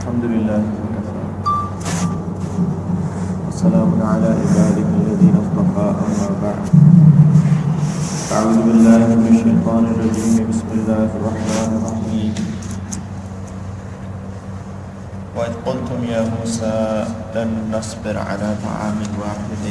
الحمد لله وكفى وسلام على عباده الذين اصطفى أما بعد أعوذ بالله من الشيطان الرجيم بسم الله الرحمن الرحيم وإذ قلتم يا موسى لن نصبر على طعام واحد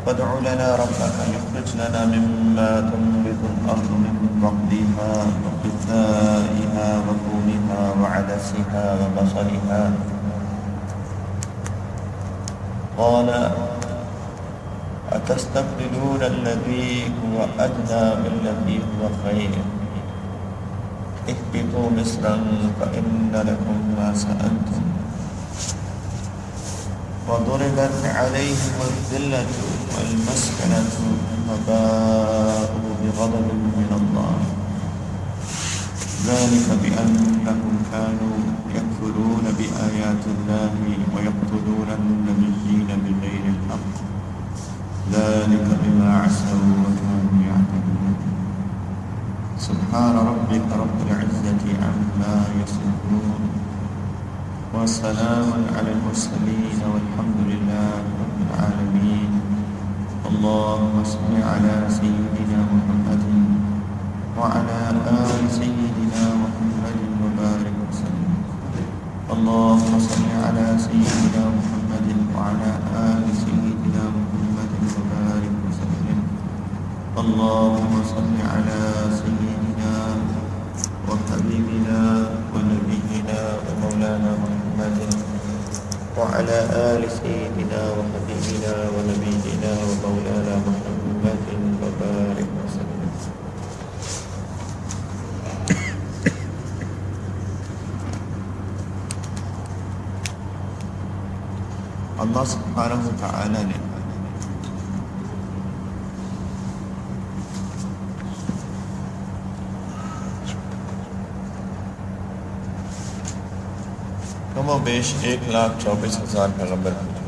فادع لنا ربك يخرج لنا مما تنبت الأرض من بقلها وقثائها وفومها وعدسها وبصلها قال أتستبدلون الذي هو أدنى بالذي هو خير اهبطوا مصرا فإن لكم ما سألتم وضربت عليهم الذلة والمسكنة وباءوا بغضب من الله ذلك بأنهم كانوا يكفرون بآيات الله ويقتلون النبيين بغير الحق ذلك بما عصوا وكانوا يعتدون سبحان ربك رب العزة عما يصفون وسلام على المرسلين والحمد لله رب العالمين اللهم صل على سيدنا محمد وعلى آل سيدنا محمد وبارك وسلم اللهم صل على سيدنا محمد وعلى آل سيدنا محمد وبارك وسلم اللهم صل على سيدنا وحبيبنا ونبينا ومولانا محمد وعلى آل سيدنا وحبيبنا ونبينا ومولانا محمد وبارك وسلم. اللہ سبحانہ وتعالی نے کم و بیش 1,24,000 پیغمبر بھیجے.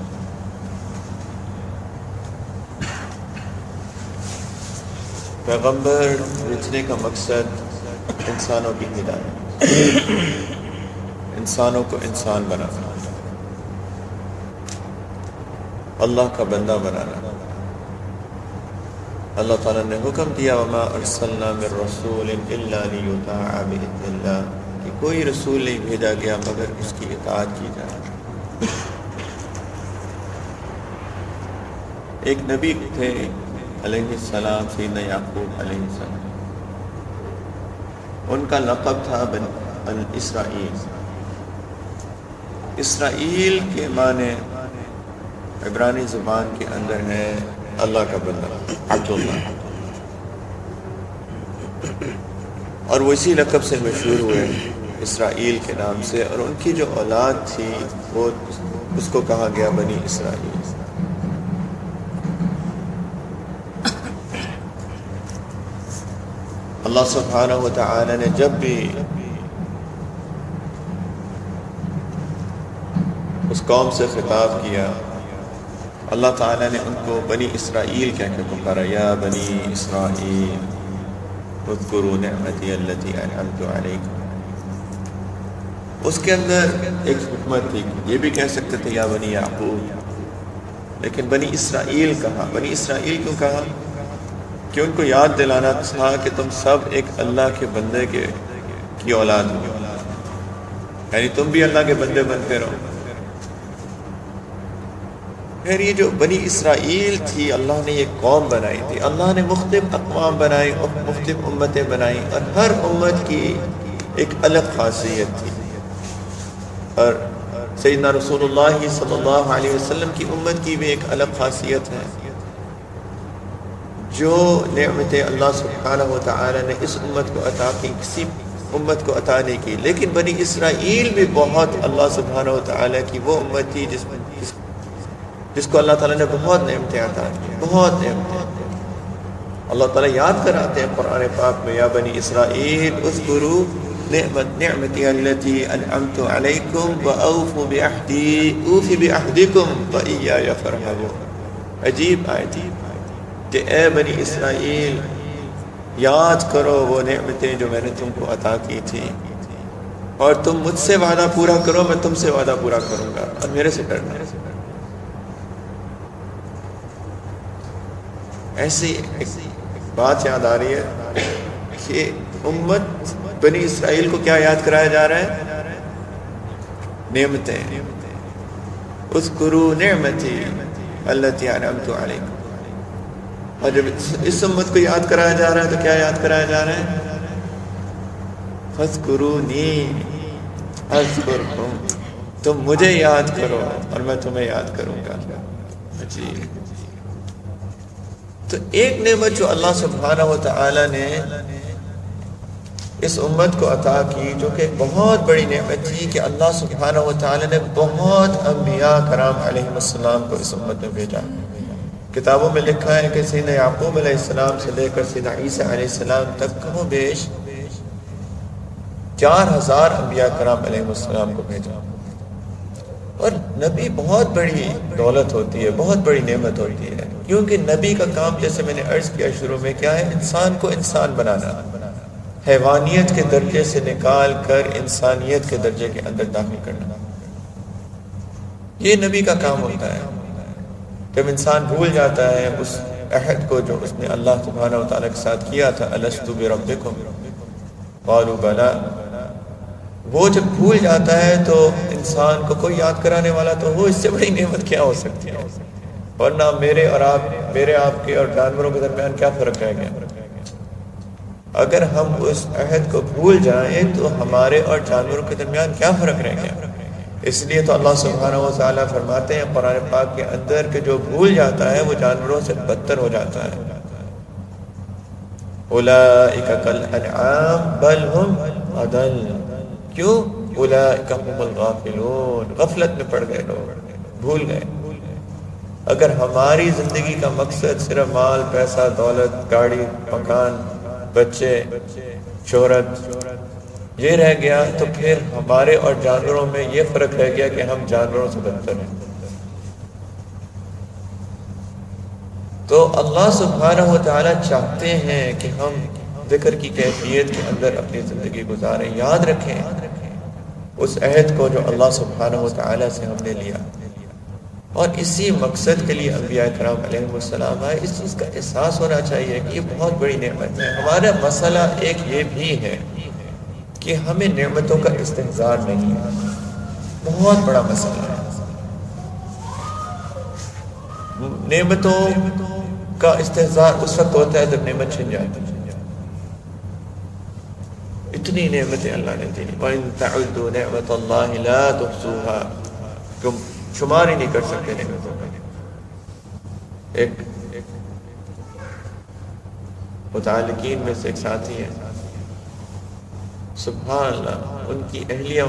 پیغمبر بھیجنے کا مقصد انسانوں کی ہدایت، انسانوں کو انسان بنانا، اللہ کا بندہ بنانا. اللہ تعالیٰ نے حکم دیا وما ارسلنا من رسول الا لیطاع باذن اللہ، کہ کوئی رسول نہیں بھیجا گیا مگر اس کی اطاعت کی جائے. ایک نبی تھے علیہ السلام، سیدنا یعقوب علیہ السلام. ان کا لقب تھا اسرائیل. اسرائیل کے معنی عبرانی زبان کے اندر ہے اللہ کا بندہ، عبداللہ. اور وہ اسی لقب سے مشہور ہوئے اسرائیل کے نام سے، اور ان کی جو اولاد تھی وہ اس کو کہا گیا بنی اسرائیل. اللہ سبحانہ وتعالی نے جب بھی اس قوم سے خطاب کیا، اللہ تعالیٰ نے ان کو بنی اسرائیل کہہ کے پکارا، یا بنی اسرائیل اذکروا نعمتی التی انعمت علیکم. اس کے اندر ایک حکمت تھی. یہ بھی کہہ سکتے تھے یا بنی یعقوب، لیکن بنی اسرائیل کہا. بنی اسرائیل کیوں کہا؟ کہ ان کو یاد دلانا تھا کہ تم سب ایک اللہ کے بندے کی اولاد ہو، یعنی تم بھی اللہ کے بندے بنتے رہو. پھر یہ جو بنی اسرائیل تھی، اللہ نے یہ قوم بنائی تھی. اللہ نے مختلف اقوام بنائی اور مختلف امتیں بنائی، اور ہر امت کی ایک الگ خاصیت تھی. اور سیدنا رسول اللہ صلی اللہ علیہ وسلم کی امت کی بھی ایک الگ خاصیت ہے. جو نعمتیں اللہ سبحانہ وتعالی نے اس امت کو عطا کی کسی امت کو عطا نہیں کی. لیکن بنی اسرائیل بھی بہت اللہ سبحانہ وتعالی کی وہ امت تھی جس کو اللہ تعالیٰ نے بہت نعمتیں عطا کی، بہت نعمتیں. اللہ تعالیٰ یاد کراتے ہیں قرآن پاک میں، یا بنی اسرائیل اذکروا نعمتی التی انعمت علیکم واوفوا بعہدی اوف بعہدکم وایای فارہبون. عجیب آیت کہ اے بنی اسرائیل یاد کرو وہ نعمتیں جو میں نے تم کو عطا کی تھی، اور تم مجھ سے وعدہ پورا کرو، میں تم سے وعدہ پورا کروں گا، اور میرے سے ڈرنا۔ ایسی ایک بات یاد آ رہی ہے کہ امت بنی اسرائیل کو کیا یاد کرایا جا رہا ہے؟ نعمتیں۔ اذکروا نعمتی التی انعمت علیکم۔ اور جب اس امت کو یاد کرایا جا رہا ہے تو کیا یاد کرایا جا رہا ہے؟ فاذکرونی اذکرکم، تم مجھے یاد کرو اور میں تمہیں یاد کروں گا۔ جی، تو ایک نعمت جو اللہ سبحانہ و تعالی نے اس امت کو عطا کی، جو کہ ایک بہت بڑی نعمت تھی، کہ اللہ سبحانہ و تعالی نے بہت انبیاء کرام علیہ السلام کو اس امت میں بھیجا۔ کتابوں میں لکھا ہے کہ سیدنا یعقوب علیہ السلام سے لے کر سیدنا عیسیٰ علیہ السلام تک کم و بیش 4000 انبیاء کرام علیہ السلام کو بھیجا۔ اور نبی بہت بڑی دولت ہوتی ہے، بہت بڑی نعمت ہوتی ہے، کیونکہ نبی کا کام، جیسے میں نے عرض کیا شروع میں، کیا ہے؟ انسان کو انسان بنانا، حیوانیت کے درجے سے نکال کر انسانیت کے درجے کے اندر داخل کرنا، یہ نبی کا کام ہوتا ہے۔ جب انسان بھول جاتا ہے اس عہد کو جو اس نے اللہ سبحانہ و تعالیٰ کے ساتھ کیا تھا، الست بربکم قالوا بلی، وہ جب بھول جاتا ہے تو انسان کو کوئی یاد کرانے والا تو ہو، اس سے بڑی نعمت کیا ہو سکتی ہے؟ ورنہ میرے آپ کے اور جانوروں کے درمیان کیا فرق رہ گیا؟ اگر ہم اس عہد کو بھول جائیں تو ہمارے اور جانوروں کے درمیان کیا فرق رہ گیا؟ اس لیے تو اللہ سبحانہ و تعالیٰ فرماتے ہیں قرآن پاک کے اندر کہ جو بھول جاتا ہے وہ جانوروں سے بدتر ہو جاتا ہے۔ اولئک کالانعام بل ہم اضل، کیوں؟ اولئک هم الغافلون، غفلت میں پڑ گئے لوگ، بھول گئے۔ اگر ہماری زندگی کا مقصد صرف مال، پیسہ، دولت، گاڑی، مکان، بچے، شہرت یہ رہ گیا تو پھر ہمارے اور جانوروں میں یہ فرق رہ گیا کہ ہم جانوروں سے بدتر ہیں۔ تو اللہ سبحانہ و تعالیٰ چاہتے ہیں کہ ہم ذکر کی کیفیت کے اندر اپنی زندگی گزاریں، یاد رکھیں اس عہد کو جو اللہ سبحانہ و تعالیٰ سے ہم نے لیا، اور اسی مقصد کے لیے انبیاء کرام علیہ السلام آئے۔ اس چیز کا احساس ہونا چاہیے کہ یہ بہت بڑی نعمت ہے۔ ہمارا مسئلہ ایک یہ بھی ہے کہ ہمیں نعمتوں کا استحضار نہیں ہے، بہت بڑا مسئلہ ہے۔ نعمتوں کا استحضار اس وقت ہوتا ہے جب نعمت چھن جاتی ہے۔ اتنی نعمتیں اللہ نے دی، وَإِن تَعُدُّوا نِعْمَةَ اللَّهِ لَا تُحْصُوهَا، تم شمار ہی نہیں کر سکتے نعمتوں کا۔ ایک متعلقین میں سے ایک ساتھی ہے، سبحان اللہ، ان کی اہلیہ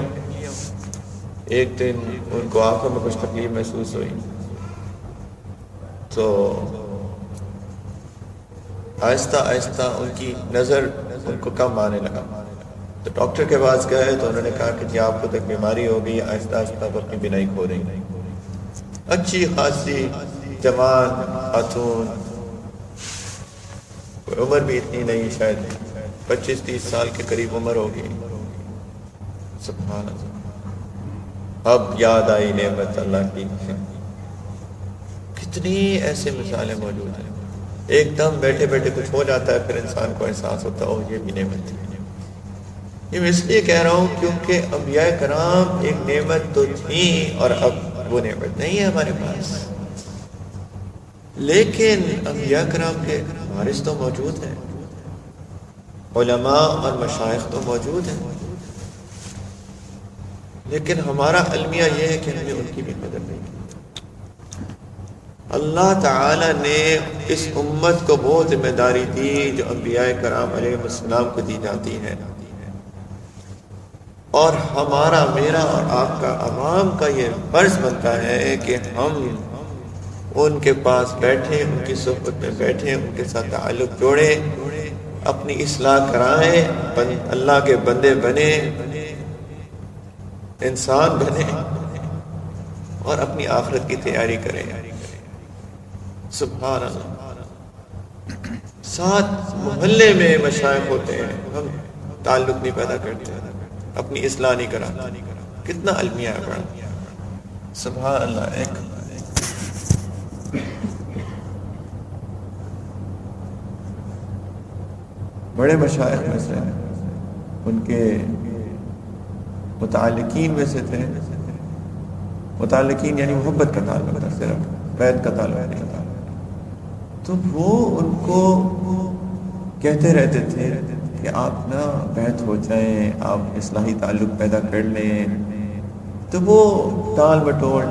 ایک دن ان کو آنکھوں میں کچھ تکلیف محسوس ہوئی تو آہستہ آہستہ ان کی نظر ان کو کم آنے لگا۔ تو ڈاکٹر کے پاس گئے تو انہوں نے کہا کہ جی آپ کو ایک بیماری ہوگی، آہستہ آہستہ اپنی بینائی کھو رہی ہیں۔ اچھی خاصی جوان خاتون، عمر بھی اتنی نہیں، شاید 25-30 سال کے قریب عمر ہوگی۔ سبحان اللہ، اب یاد آئی نعمت اللہ کی۔ کتنی ایسے مثالیں موجود ہیں، ایک دم بیٹھے بیٹھے کچھ ہو جاتا ہے، پھر انسان کو احساس ہوتا ہے یہ بھی نعمت تھی۔ یہ میں اس لیے کہہ رہا ہوں کیونکہ انبیاء کرام ایک نعمت تو تھی اور اب وہ نعمت نہیں ہے ہمارے پاس، لیکن انبیاء کرام کے وارث تو موجود ہیں، علماء اور مشائخ تو موجود ہیں، لیکن ہمارا المیہ یہ ہے کہ ہم نے ان کی بھی قدر نہیں کی۔ اللہ تعالی نے اس امت کو وہ ذمہ داری دی جو انبیاء کرام علیہ السلام کو دی جاتی ہے، اور ہمارا، میرا اور آپ کا، عوام کا یہ فرض بنتا ہے کہ ہم ان کے پاس بیٹھیں، ان کی صحبت میں بیٹھیں، ان کے ساتھ تعلق جوڑیں، اپنی اصلاح کرائیں، اللہ کے بندے بنیں، انسان بنیں، اور اپنی آخرت کی تیاری کریں۔ سبحان اللہ، ساتھ محلے میں مشائخ ہوتے ہیں، ہم تعلق نہیں پیدا کرتے، اپنی اصلاح نہیں کرا. کتنا المیہ ہے بڑا. سبحان اللہ. ایک بڑے مشائخ میں سے ان کے متعلقین میں سے تھے. متعلقین یعنی محبت کا تعلق تھا، صرف بیعت کا تعلق نہیں تھا. تو وہ ان کو کہتے رہتے تھے کہ آپ نا بیعت ہو جائیں، آپ اصلاحی تعلق پیدا کر لیں. تو وہ ٹال مٹول.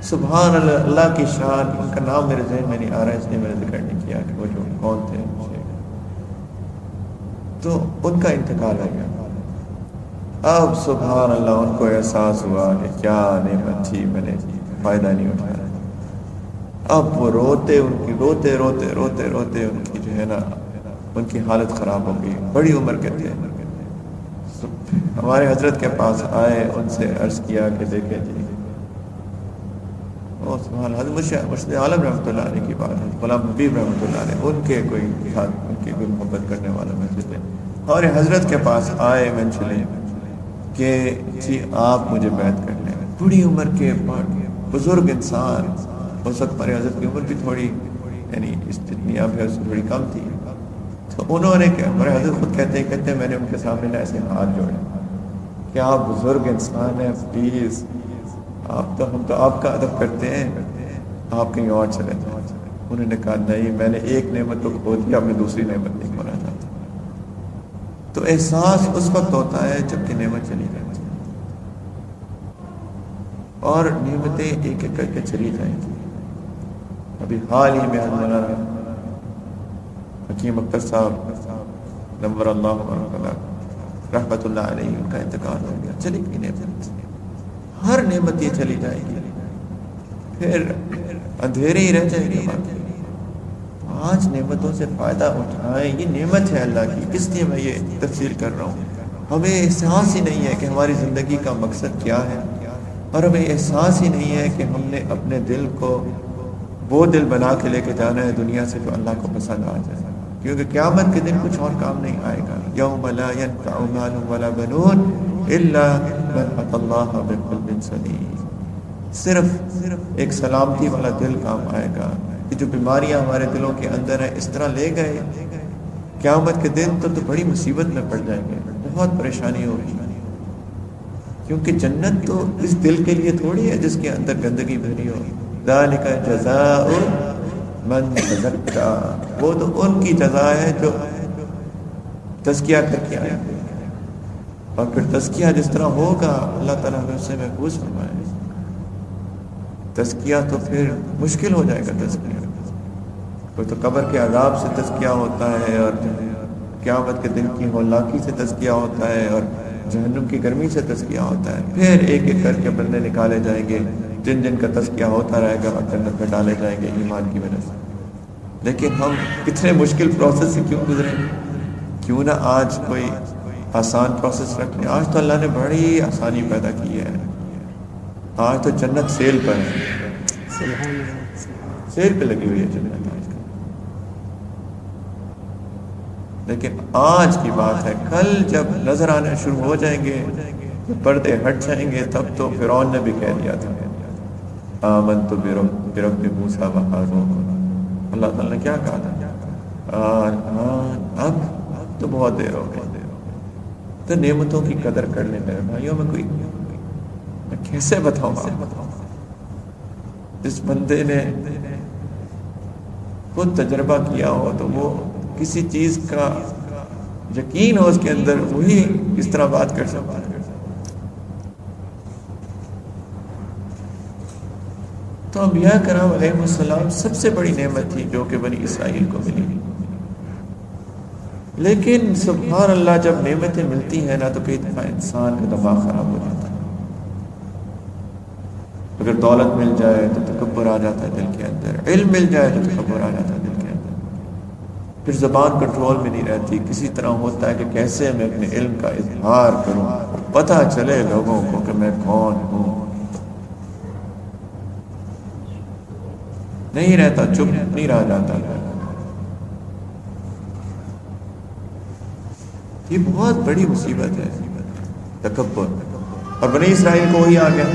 سبحان اللہ. اللہ کی شان. ان کا نام میرے ذہن میں نہیں آ رہا ہے، اس لیے میں نے ذکر نہیں کیا کہ وہ جو کون تھے. تو ان کا انتقال ہو گیا. اب سبحان اللہ ان کو احساس ہوا کہ کیا نعمت تھی، میں نے فائدہ نہیں اٹھایا. اب وہ روتے ان کی جو ہے نا ان کی حالت خراب ہو گئی. بڑی عمر کے تھے. ہمارے حضرت کے پاس آئے، ان سے عرض کیا کہ دیکھیں جی سبحان حضرت مرشد عالم رحمۃ اللہ علیہ کی بات ہے، غلام حبیب رحمۃ اللہ علیہ ان کے کوئی محبت کرنے والا مسجد ہے. اور حضرت کے پاس آئے ایونچولی کہ جی آپ مجھے بیعت کر لیں. بڑی عمر کے بزرگ انسان. اس وقت ہمارے حضرت کی عمر بھی تھوڑی یعنی اس دنیا میں تھوڑی کم تھی. تو انہوں نے ہمارے حضرت خود کہتے ہیں میں نے ان کے سامنے نا ایسے ہاتھ جوڑے کہ آپ بزرگ انسان ہیں، پلیز ہم تو آپ کا ادب کرتے ہیں، آپ کہیں اور چلے جائیں. انہوں نے کہا نہیں، میں نے ایک نعمت تو کھو دی، اب میں دوسری نعمت نہیں کھونا چاہتا. تو احساس اس وقت ہوتا ہے جب کہ نعمت چلی جاتی ہے، اور نعمتیں ایک ایک کر کے چلی جائیں گی. ابھی حال ہی میں مولانا حکیم اختر صاحب نور اللہ رحمۃ اللہ علیہ ان کا انتقال ہو گیا. چلی گئی نعمت. ہر نعمت یہ چلی جائے گی، پھر اندھیرے ہی رہ جائے گی. آج نعمتوں سے فائدہ اٹھائیں. یہ نعمت ہے اللہ کی، اس لیے میں یہ تفصیل کر رہا ہوں. ہمیں احساس ہی نہیں ہے کہ ہماری زندگی کا مقصد کیا ہے، اور ہمیں احساس ہی نہیں ہے کہ ہم نے اپنے دل کو وہ دل بنا کے لے کے جانا ہے دنیا سے جو اللہ کو پسند آ جائے. کیونکہ قیامت کے دن کچھ اور کام نہیں آئے گا. یوم لا ينفع مال ولا بنون الا من اتى الله بقلب سلیم. صرف ایک سلامتی والا دل کام آئے گا. کہ جو بیماریاں ہمارے دلوں کے اندر ہیں اس طرح لے گئے قیامت کے دن تو بڑی مصیبت میں پڑ جائیں گے، بہت پریشانی ہوگی. کیونکہ جنت تو اس دل کے لیے تھوڑی ہے جس کے اندر گندگی بھری ہو. ذالک جزاء من تزکا. وہ تو ان کی جزا ہے جو تزکیہ کر کے آئے، اور پھر تزکیہ جس طرح ہوگا اللہ تعالیٰ ہمیں اس سے محفوظ فرمائے. تزکیہ تو پھر مشکل ہو جائے گا. تزکیہ کوئی تو قبر کے عذاب سے تزکیہ ہوتا ہے، اور قیامت کے دن کی ہولناکی سے تزکیہ ہوتا ہے، اور جہنم کی گرمی سے تزکیہ ہوتا ہے. پھر ایک ایک کر کے بندے نکالے جائیں گے جن کا تزکیہ ہوتا رہے گا اور جنت میں ڈالے جائیں گے ایمان کی وجہ سے. لیکن ہم کتنے مشکل پروسیس سے کیوں گزرے؟ کیوں نہ آج کوئی آسان پروسیس رکھ لیں. آج تو اللہ نے بڑی آسانی پیدا کی ہے. آج تو جنت سیل پر ہے، سیل پہ لگی ہوئی ہے جنت آج کل. لیکن آج کی بات ہے، کل جب نظر آنے شروع ہو جائیں گے، پردے ہٹ جائیں گے، تب تو فرعون نے بھی کہہ دیا تھا آمنت برب موسیٰ و ہارون. اللہ تعالیٰ نے کیا کہا تھا؟ اب تو بہت دیر ہو گئی. تو نعمتوں کی قدر کر لیں میرے بھائیوں. میں کیسے بتاؤں آپ؟ جس بندے نے خود تجربہ کیا ہو تو وہ کسی چیز کا یقین ہو اس کے اندر، وہی اس طرح بات کر سکتا ہے. تو انبیاء کرام علیہ السلام سب سے بڑی نعمت تھی جو کہ بنی اسرائیل کو ملی. لیکن سبحان اللہ جب نعمتیں ملتی ہیں نا تو کئی دفعہ انسان کا دماغ خراب ہو جاتا ہے. اگر دولت مل جائے تو تکبر آ جاتا ہے دل کے اندر، علم مل جائے تو تکبر آ جاتا ہے دل کے اندر. پھر زبان کنٹرول میں نہیں رہتی. کسی طرح ہوتا ہے کہ کیسے میں اپنے علم کا اظہار کروں، پتہ چلے لوگوں کو کہ میں کون ہوں. نہیں رہتا، چپ نہیں رہ جاتا. تو یہ بہت بڑی مصیبت ہے تکبر. اور بنی اسرائیل کو وہی آ گیا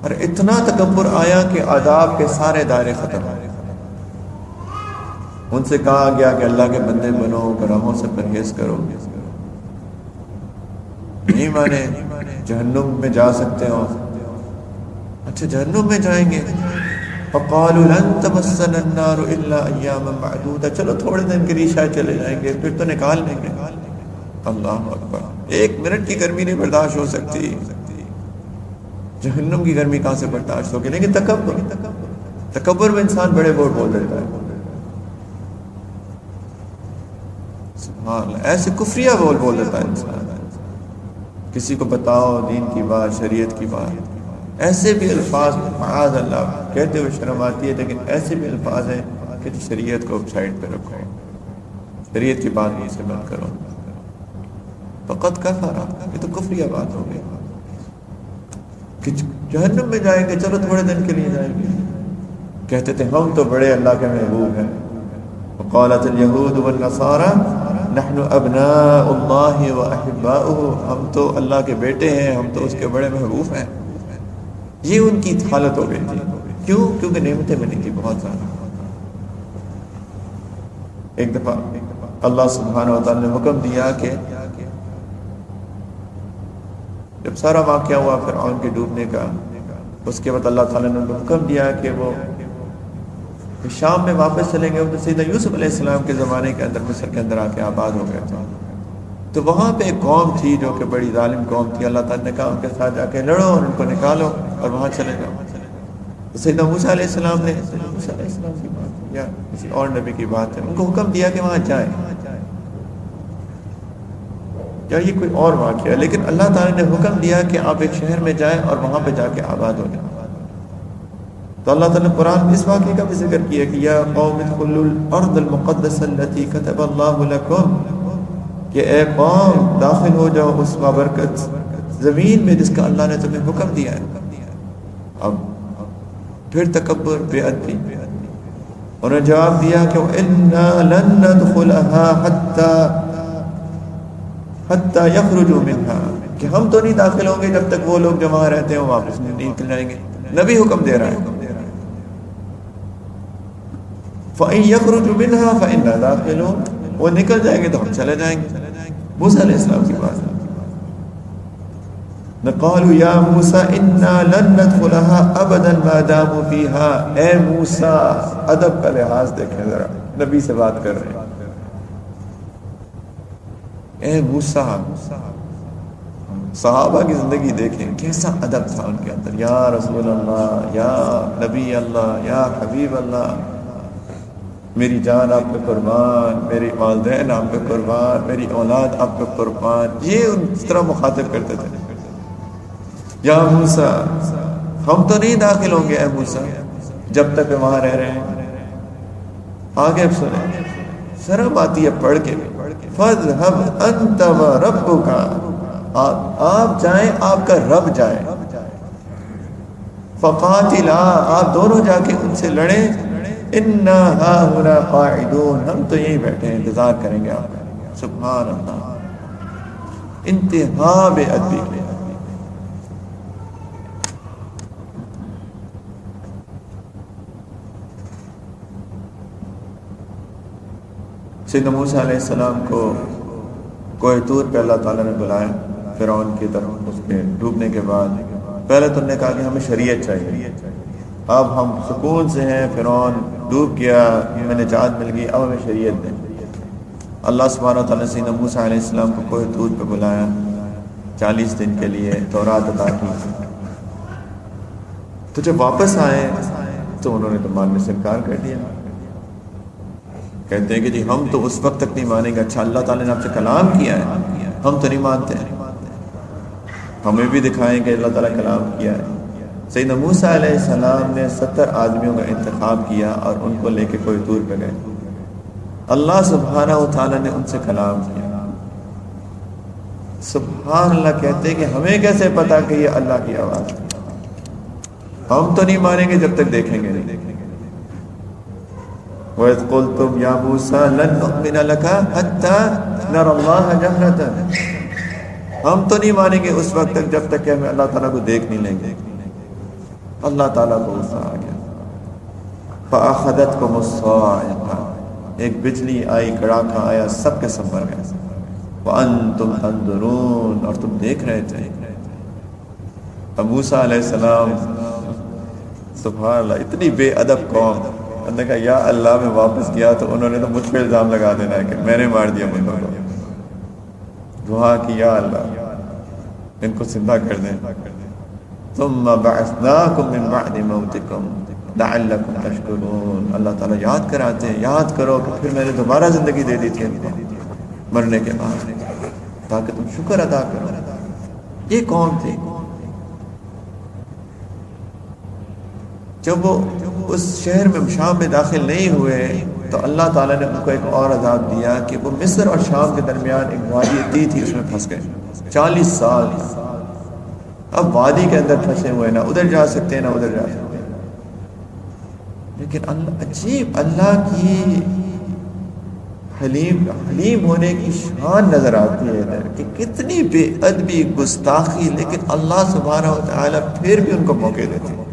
اور اتنا تکبر آیا کہ آداب کے سارے دائرے ختم ہو. ان سے کہا گیا کہ اللہ کے بندے بنو، گناہوں سے پرہیز کرو. نہیں مانے، جہنم میں جا سکتے ہو. اچھا جہنم میں جائیں گے. فقالوا لن تمسنا النار الا ایاما معدودہ، چلو تھوڑے دن کے لیے شاید چلے جائیں گے، پھر تو نکال لیں گے. اللہ اکبر، 1 منٹ کی گرمی نہیں برداشت ہو سکتی، جہنم کی گرمی کہاں سے برداشت ہوگی. لیکن تکبر میں انسان بڑے بول دیتا ہے. سبحان اللہ، ایسے کفریہ بول دیتا ہے انسان. کسی کو بتاؤ دین کی بات، شریعت کی بات، ایسے بھی الفاظ معاذ اللہ کہتے ہوئے شرم آتی ہے، لیکن ایسے بھی الفاظ ہیں کہ شریعت کو سائڈ پہ رکھو، شریعت کی بات نہیں سے مت کرو. فقط کفر، یہ تو کفریہ بات ہو گئی کہ جہنم میں جائیں گے، چلو تھوڑے دن کے لیے جائیں گے. کہتے تھے ہم تو بڑے اللہ کے محبوب ہیں. وقالت اليهود والنصارى نحن ابناء اللہ واحباؤہ، ہم تو اللہ کے بیٹے ہیں، ہم تو اس کے بڑے محبوب ہیں. یہ ان کی حالت ہو گئی تھی. کیوں؟ کیونکہ نعمتیں ملی تھی بہت زیادہ. ایک دفعہ اللہ سبحانہ و تعالی نے حکم دیا کہ جب سارا واقعہ ہوا فرعون کے ڈوبنے کا، اس کے بعد اللہ تعالیٰ نے ان کو حکم دیا کہ وہ شام میں واپس چلیں گے. تو سیدنا یوسف علیہ السلام کے زمانے کے اندر مصر کے اندر آ کے آباد ہو گئے تھے. تو وہاں پہ ایک قوم تھی جو کہ بڑی ظالم قوم تھی. اللہ تعالیٰ نے کہا ان کے ساتھ جا کے لڑو اور ان کو نکالو اور وہاں چلے جاؤ. تو سیدنا موسیٰ علیہ السلام نے، موسیٰ علیہ السلام کی بات یا کسی اور نبی کی بات ہے، ان کو حکم دیا کہ وہاں جائیں. یا یہ کوئی اور واقعہ ہے، لیکن اللہ تعالیٰ نے حکم دیا کہ آپ ایک شہر میں جائیں اور وہاں پہ جا کے آباد ہو جائیں. تو اللہ تعالیٰ نے قرآن اس واقعے کا بھی ذکر کیا کہ یا قوم ادخلوا الارض المقدسہ التي كتب اللہ لکم، کہ اے قوم داخل ہو جاؤ اس بابرکت زمین میں جس کا اللہ نے تمہیں حکم دیا ہے. اب پھر تکبر، بے ادبی. انہوں نے جواب دیا کہ اِنَّا لَن نَدْخُلَهَا حَتَّى يَخْرُجُوا مِنْهَا، کہ ہم تو نہیں داخل ہوں گے جب تک وہ لوگ جو وہاں رہتے ہیں واپس نہیں نکل جائیں گے. نبی حکم دے رہا ہے. فَإِن يَخْرُجُوا مِنْهَا فَإِنَّا دَاخِلُونَ، وہ نکل جائیں گے تو ہم چلے جائیں گے. موسیٰ علیہ السلام کی بات ہے. قالوا یا موسیٰ اِنَّا لَن نَدْخُلَهَا أَبَدًا مَا دَامُوا فِيهَا. اے موسیٰ، ادب کا لحاظ دیکھیں ذرا، نبی سے بات کر رہے ہیں. اے موسیٰ، صحابہ کی زندگی دیکھیں کیسا ادب تھا ان کے اندر. یا رسول اللہ، یا نبی اللہ، یا حبیب اللہ، میری جان آپ پہ قربان، میری والدین آپ پہ قربان، میری اولاد آپ پہ قربان. یہ اس طرح مخاطب کرتے تھے. یا موسیٰ، ہم تو نہیں داخل ہوں گے اے موسیٰ جب تک وہاں رہ رہے ہیں. آگے اب سنیں، شرم آتی ہے پڑھ کے. فَاذْهَبْ أَنْتَ وَرَبُّكَ، آپ جائیں، آپ کا رب جائے. فَقَاتِلَا، آپ دونوں جا کے ان سے لڑیں. اِنَّا هَاهُنَا قَاعِدُونَ، ہم تو یہیں بیٹھے ہیں انتظار کریں گے آپ کا. سبحان اللہ، انتہا بے ادبی کی. سیدنا موسیٰ علیہ السلام کو کوہ طور پہ اللہ تعالیٰ نے بلایا فرعون کی طرف. اس کے ڈوبنے کے بعد پہلے تو انہوں نے کہا کہ ہمیں شریعت چاہیے، اب ہم سکون سے ہیں، فرعون ڈوب گیا، ہمیں نجات مل گئی، اب ہمیں شریعت دیں. اللہ سبحانہ و تعالیٰ نے سیدنا موسیٰ علیہ السلام کو کوہ طور پہ بلایا، 40 دن کے لیے تورات عطا کی. تو جب واپس آئے تو انہوں نے تو ماننے سے انکار کر دیا. کہتے ہیں کہ جی ہم تو اس وقت تک نہیں مانیں گے. اچھا اللہ تعالیٰ نے آپ سے کلام کیا ہے، ہم تو نہیں مانتے ہیں، ہمیں بھی دکھائیں کہ اللہ تعالیٰ کلام کیا ہے. سیدنا موسیٰ علیہ السلام نے 70 آدمیوں کا انتخاب کیا اور ان کو لے کے کوہ طور پہ گئے. اللہ سبحانہ و تعالیٰ نے ان سے کلام کیا. سبحان اللہ. کہتے ہیں کہ ہمیں کیسے پتا کہ یہ اللہ کی آواز ہے؟ ہم تو نہیں مانیں گے جب تک دیکھیں گے نہیں. وَإِذْ قُلْتُمْ يَا مُوسَىٰ لَن نُؤْمِنَ لَكَ حَتَّىٰ نر اللہ جہرۃ، ہم تو نہیں مانیں گے اس وقت تک جب تک کہ ہمیں اللہ تعالیٰ کو دیکھ نہیں لیں گے. اللہ تعالیٰ کو غصہ آ گیا. فَأَخَذَتْكُمُ الصَّاعِقَةُ، ایک بجلی آئی، کڑاکا آیا، سب کے سب مر گئے. وَأَنْتُمْ تَنْظُرُونَ، اور تم دیکھ رہے تھے. اب موسیٰ علیہ السلام، سبحان اللہ، اتنی بے ادب قوم. انہوں نے کہا یا اللہ میں واپس گیا تو انہوں نے تو مجھ پہ الزام لگا دینا ہے کہ میں نے مار دیا بندوں کو. دعا کی یا اللہ ان کو زندہ کر دیں. ثم بعثناکم من بعد موتکم لعلکم تشکرون. اللہ تعالیٰ یاد کراتے ہیں، یاد کرو کہ پھر میں نے دوبارہ زندگی دے دی تھی ان کو مرنے کے بعد، تاکہ تم شکر ادا کرو. یہ قوم تھی. جب وہ اس شہر میں شام میں داخل نہیں ہوئے تو اللہ تعالیٰ نے ان کو ایک اور عذاب دیا کہ وہ مصر اور شام کے درمیان ایک وادی دی تھی، اس میں پھنس گئے 40 سال. اب وادی کے اندر پھنسے ہوئے، نہ ادھر جا سکتے نہ ادھر جا سکتے. لیکن اللہ عجیب، اللہ کی حلیم ہونے کی شان نظر آتی ہے ادھر کہ کتنی بے ادبی، گستاخی، لیکن اللہ سبحانہ و تعالیٰ پھر بھی ان کو موقع دیتے ہیں.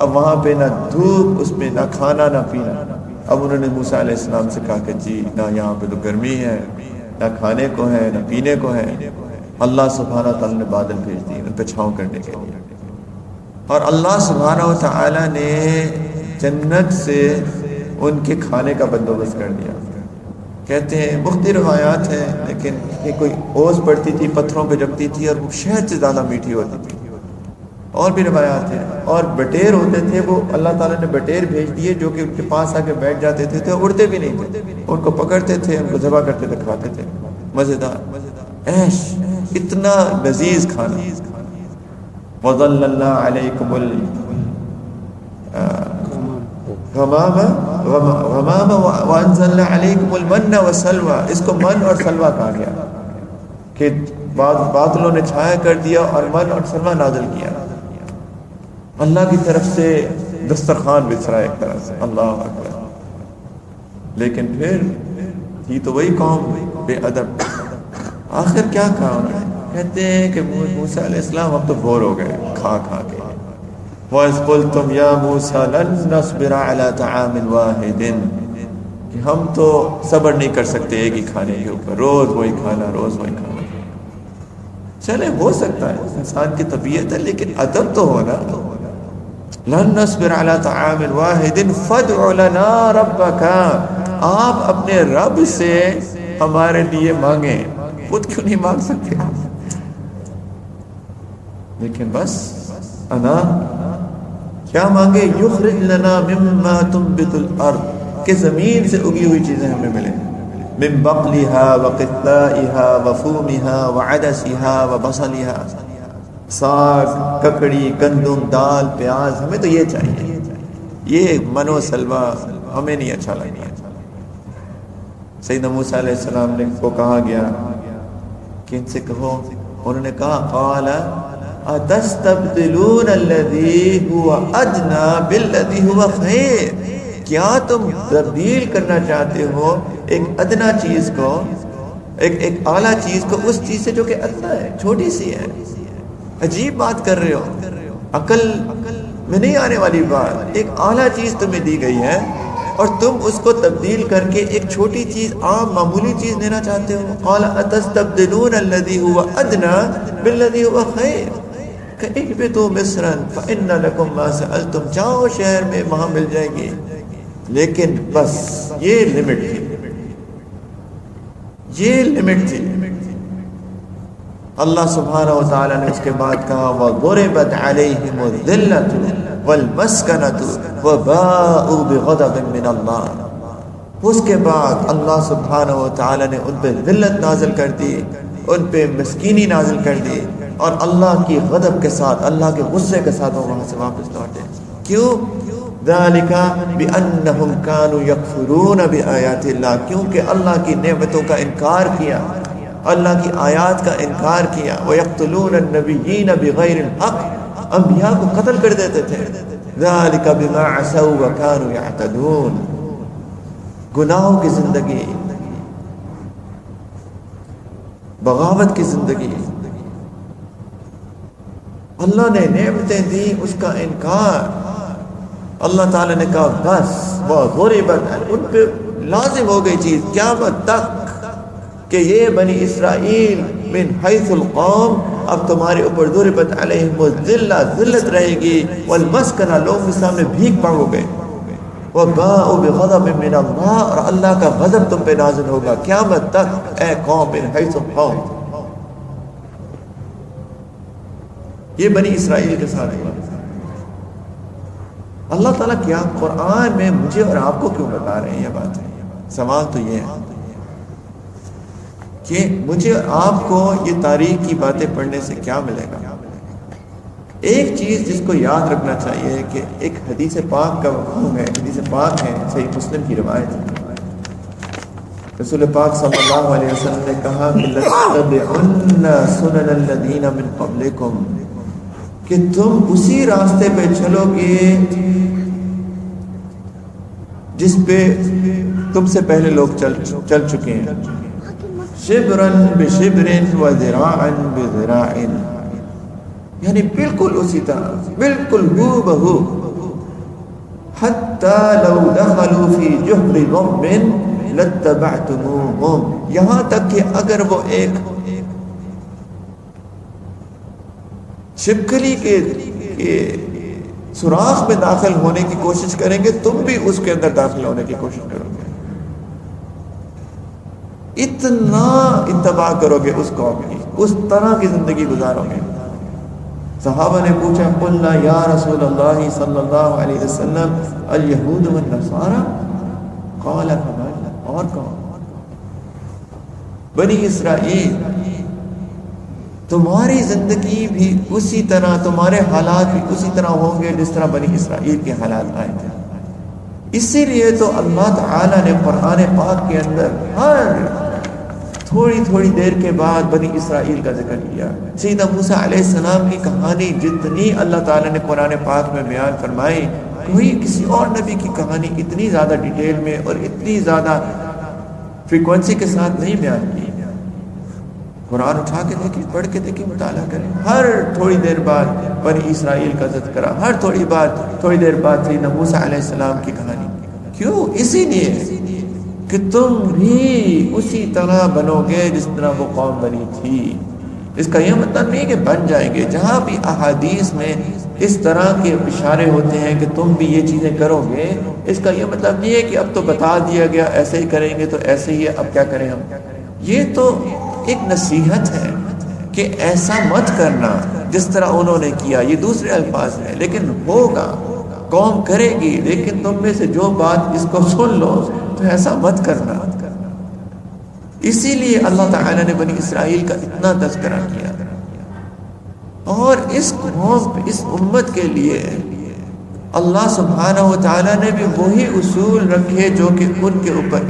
اب وہاں پہ نہ دھوپ، اس میں نہ کھانا نہ پینا. اب انہوں نے موسیٰ علیہ السلام سے کہا کہ جی نہ یہاں پہ تو گرمی ہے، نہ کھانے کو ہے نہ پینے کو ہے. اللہ سبحانہ تعالیٰ نے بادل بھیج دی ان پہ چھاؤں کرنے کے لیے. اور اللہ سبحانہ و تعالیٰ نے جنت سے ان کے کھانے کا بندوبست کر دیا. کہتے ہیں مختلف روایات ہیں، لیکن یہ کوئی اوز پڑتی تھی، پتھروں پہ جمتی تھی اور وہ شہد سے زیادہ میٹھی ہوتی تھی. اور بھی روایات ہیں. اور بٹیر ہوتے تھے، وہ اللہ تعالیٰ نے بٹیر بھیج دیے جو کہ ان کے پاس آ کے بیٹھ جاتے تھے تو اڑتے بھی نہیں تھے. ان کو پکڑتے تھے، ان کو ذبح کرتے تھے، کھاتے تھے. مزیدار عیش، اتنا لذیذ کھانا. وَظَلَّلْنَا عَلَيْكُمُ الْغَمَامَ وَأَنزَلْنَا عَلَيْكُمُ الْمَنَّ وَالسَّلْوَىٰ. اس کو من اور سلوہ کہا گیا کہ بادلوں نے چھایا کر دیا اور من اور سلوہ نازل کیا. اللہ کی طرف سے دسترخوان بچھڑا ایک طرح سے. اللہ اکبر. لیکن پھر تھی تو وہی قوم بے ادب. آخر کیا کہا انہوں نے؟ کہتے ہیں کہ موسیٰ علیہ السلام اب تو بور ہو گئے کھا کھا کے. وَإِذْ قُلْتُمْ يَا مُوسَىٰ لَن نَّصْبِرَ عَلَىٰ طَعَامٍ وَاحِدٍ، کہ ہم تو صبر نہیں کر سکتے ایک ہی کھانے کے اوپر، روز وہی کھانا، روز وہی کھانا. چلے ہو سکتا ہے انسان کی طبیعت ہے، لیکن ادب تو ہونا. لن نصبر علی طعام واحد فادع لنا ربک، آپ اپنے رب سے ہمارے لیے مانگیں. خود کیوں نہیں مانگ سکتے آپ؟ لیکن بس انا کیا مانگے؟ یخرج لنا مما تنبت الارض، کہ زمین سے اگی ہوئی چیزیں ہمیں ملیں. من بقلها وقثائها وفومها وعدسها وبصلها، ساگ، ککڑی، گندم، دال، پیاز، ہمیں تو یہ چاہیے. یہ من و سلوہ ہمیں نہیں اچھا لگتا. سیدنا موسیٰ علیہ السلام نے کو کہا گیا کہ ان سے کہو. انہوں نے کہا قال اتستبدلون الذی هو ادنی بالذی هو خیر، کیا تم تبدیل کرنا چاہتے ہو ایک ادنا چیز کو، ایک اعلیٰ چیز کو اس چیز سے جو کہ ادنا ہے، چھوٹی سی ہے. عجیب بات کر رہے ہو، عقل میں نہیں آنے والی بات. ایک اعلیٰ چیز تمہیں دی گئی ہے اور تم اس کو تبدیل کر کے ایک چھوٹی چیز، عام معمولی چیز لینا چاہتے ہو. قال اتستبدلون الذی هو ادنی بالذی هو خیر، کہ اہبطوا مصرا فان لکم ما سألتم، جاؤ شہر میں، وہاں مل جائے گی. لیکن بس یہ لمٹ تھی، یہ لمٹ تھی. اللہ سبحانہ و تعالیٰ نے اس کے بعد کہا وَضُرِبَتْ عَلَيْهِمُ الذِّلَّةُ وَالْمَسْكَنَةُ وَبَاءُوا بِغَضَبٍ مِّنَ اللَّهِ. اس کے بعد اللہ سبحانہ و تعالیٰ نے ان پہ ذلت نازل کر دی، ان پہ مسکینی نازل کر دی، اور اللہ کی غضب کے ساتھ، اللہ کے غصے کے ساتھ وہ وہاں سے واپس لوٹے. کیوں؟ ذَلِكَ بِأَنَّهُمْ كَانُوا يَكْفُرُونَ بِآيَاتِ اللَّهِ، کیونکہ اللہ کی نعمتوں کا انکار کیا، اللہ کی آیات کا انکار کیا. وَيَقْتُلُونَ النَّبِيِّينَ بِغَيْرِ الْحَقِّ، انبیاء کو قتل کر دیتے تھے. ذَلِكَ بِمَا عَصَوْا وَكَانُوا يَعْتَدُونَ. گناہوں کی زندگی، بغاوت کی زندگی. اللہ نے نعمتیں دی، اس کا انکار. اللہ تعالیٰ نے کہا بس وَضُرِبَتْ، ان پہ لازم ہو گئی چیز قیامت تک کہ یہ بنی اسرائیل من حیث القوم، اب تمہارے اوپر ضربت علیہم الذلہ، ذلت رہے گی، والمسکنہ، لوگوں کے سامنے بھیک مانگو گے، وَبَاءُوا بِغَضَبٍ مِّنَ اللَّهِ، اور اللہ کا غضب تم پہ نازل ہوگا قیامت تک اے قوم من حیث القوم. یہ بنی اسرائیل کے ساتھ ہوا. اللہ تعالیٰ کیا قرآن میں مجھے اور آپ کو کیوں بتا رہے ہیں یہ بات ہے؟ سوال تو یہ ہے کہ مجھے اور آپ کو یہ تاریخ کی باتیں پڑھنے سے کیا ملے گا؟ ایک چیز جس کو یاد رکھنا چاہیے کہ ایک حدیث پاک کا مفہوم ہے، حدیث پاک ہے، صحیح مسلم کی روایت ہے. رسول پاک صلی اللہ علیہ وسلم نے کہا کہ لَتَتَّبِعُنَّ سُنَنَ الَّذِينَ مِن قَبْلِكُمْ، کہ تم اسی راستے پہ چلو گے جس پہ تم سے پہلے لوگ چل چکے ہیں. شبرن بشبرن وذراعا بذراع، یعنی بالکل اسی طرح، بالکل ہو بہو. حتی لو دخلوا فی جحر ضب لاتبعتموہم، یہاں تک کہ اگر وہ ایک چھپکلی کے سوراخ میں داخل ہونے کی کوشش کریں گے، تم بھی اس کے اندر داخل ہونے کی کوشش کرو گے. اتنا اتباع کرو گے اس قوم کی، اس طرح کی زندگی گزارو گے. صحابہ نے پوچھا قلنا یا رسول اللہ صلی اللہ علیہ وسلم الیہود والنصارى، قال فمن، اور کون؟ بنی اسرائیل، تمہاری زندگی بھی اسی طرح، تمہارے حالات بھی اسی طرح ہوں گے جس طرح بنی اسرائیل کے حالات آئے تھے. اسی لیے تو اللہ تعالیٰ نے قرآن پاک کے اندر ہر تھوڑی تھوڑی دیر کے بعد بنی اسرائیل کا ذکر کیا. سیدنا موسیٰ علیہ السلام کی کہانی جتنی اللہ تعالیٰ نے قرآن پاک میں بیان فرمائی، کوئی کسی اور نبی کی کہانی اتنی زیادہ ڈیٹیل میں اور اتنی زیادہ فریکوینسی کے ساتھ نہیں بیان کی. قرآن اٹھا کے دیکھیں، پڑھ کے دیکھیں، مطالعہ کریں، ہر تھوڑی دیر بعد بنی اسرائیل کا تذکرہ، ہر تھوڑی دیر بعد سیدنا موسیٰ علیہ السلام کی کہانی. کیوں؟ اسی لیے کہ تم بھی اسی طرح بنو گے جس طرح وہ قوم بنی تھی. اس کا یہ مطلب نہیں کہ بن جائیں گے. جہاں بھی احادیث میں اس طرح کے اشارے ہوتے ہیں کہ تم بھی یہ چیزیں کرو گے، اس کا یہ مطلب نہیں ہے کہ اب تو بتا دیا گیا ایسے ہی کریں گے تو ایسے ہی ہے، اب کیا کریں ہم. یہ تو ایک نصیحت ہے کہ ایسا مت کرنا جس طرح انہوں نے کیا. یہ دوسرے الفاظ ہیں، لیکن ہوگا، قوم کرے گی، لیکن تم میں سے جو بات اس کو سن لو تو ایسا مت کرنا. اسی لیے اللہ تعالیٰ نے بنی اسرائیل کا اتنا تذکرہ کیا. اور اس قوم، اس امت کے لیے اللہ سبحانہ و تعالیٰ نے بھی وہی اصول رکھے جو کہ ان کے اوپر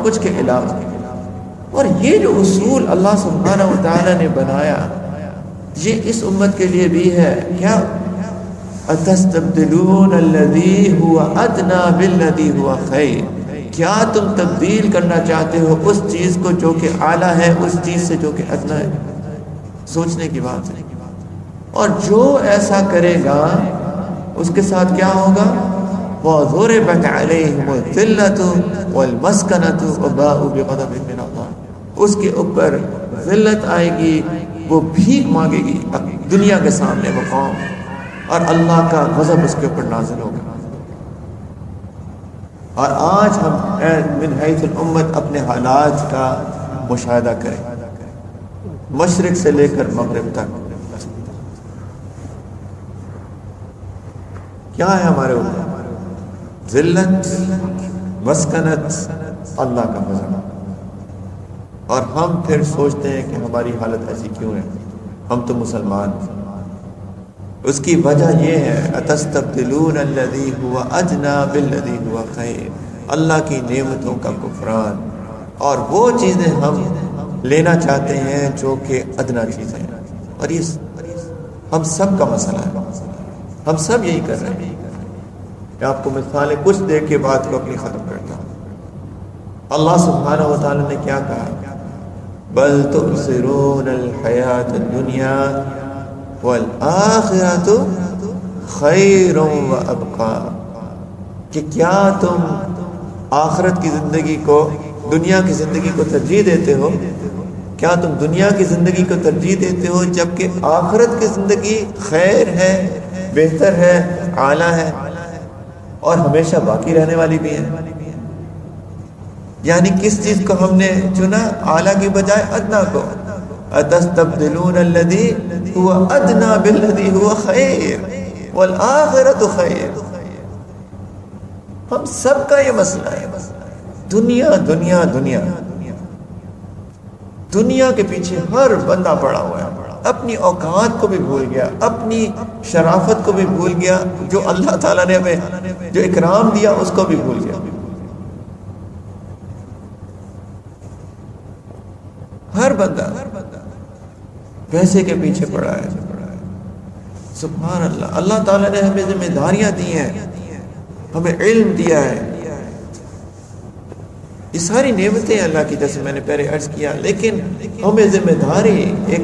کچھ کے علاوہ. اور یہ جو اصول اللہ سبحانہ و تعالیٰ نے بنایا، یہ اس امت کے لیے بھی ہے. کیا؟ أَتَسْتَبْدِلُونَ الَّذِي هُوَ أَدْنَى بِالَّذِي هُوَ خَيْرٌ، کیا تم تبدیل کرنا چاہتے ہو اس چیز کو جو کہ اعلیٰ ہے اس چیز سے جو کہ ادنیٰ ہے؟ سوچنے کی بات ہے. اور جو ایسا کرے گا اس کے ساتھ کیا ہوگا؟ وَضُرِبَتْ عَلَيْهِمُ الذِّلَّةُ وَالْمَسْكَنَةُ وَبَاءُوا بِغَضَبٍ مِّنَ اللَّهِ، اس کے اوپر ذلت آئے گی، وہ بھیک مانگے گی دنیا کے سامنے وہ قوم، اور اللہ کا غضب اس کے اوپر نازل ہوگا. اور آج ہم من حیث الامت اپنے حالات کا مشاہدہ کریں، مشرق سے لے کر مغرب تک. کیا ہے ہمارے اوپر؟ ذلت، مسکنت، اللہ کا غضب. اور ہم پھر سوچتے ہیں کہ ہماری حالت ایسی کیوں ہے، ہم تو مسلمان ہیں. اس کی وجہ یہ ہے اتستبدلون الذی هو ادنی بالذی هو خیر، اللہ کی نعمتوں کا کفران، اور وہ چیزیں ہم لینا چاہتے ہیں جو کہ ادنا چیزیں ہیں. اور یہ ہم سب کا مسئلہ ہے، ہم سب یہی کر رہے ہیں. میں آپ کو مثالیں کچھ دیکھ کے بات کو اپنی ختم کرتا ہوں. اللہ سبحانہ و تعالی نے کیا کہا؟ بل تؤثرون الحیات الدنیا والآخرۃ خیر وابقی، کہ کیا تم آخرت کی زندگی کو دنیا کی زندگی کو ترجیح دیتے ہو؟ کیا تم دنیا کی زندگی کو ترجیح دیتے ہو جبکہ آخرت کی زندگی خیر ہے، بہتر ہے، اعلیٰ ہے اور ہمیشہ باقی رہنے والی بھی ہے؟ یعنی کس چیز کو ہم نے چنا؟ اعلیٰ کی بجائے ادنا کو. اتستبدلون الذی هو ادنا بالذی هو خیر والآخرۃ خیر. ہم سب کا یہ مسئلہ ہے، دنیا دنیا دنیا دنیا کے پیچھے ہر بندہ پڑا ہوا ہے، اپنی اوقات کو بھی بھول گیا، اپنی شرافت کو بھی بھول گیا، جو اللہ تعالیٰ نے ہمیں جو اکرام دیا اس کو بھی بھول گیا. ہر بندہ پیسے کے پیچھے پڑا ہے. سبحان اللہ. اللہ تعالیٰ نے ہمیں ذمہ داریاں دی ہیں، ہمیں علم دیا ہے، یہ ساری نعمتیں اللہ کی، جیسے میں نے پہلے عرض کیا، لیکن ہمیں ذمہ داری ایک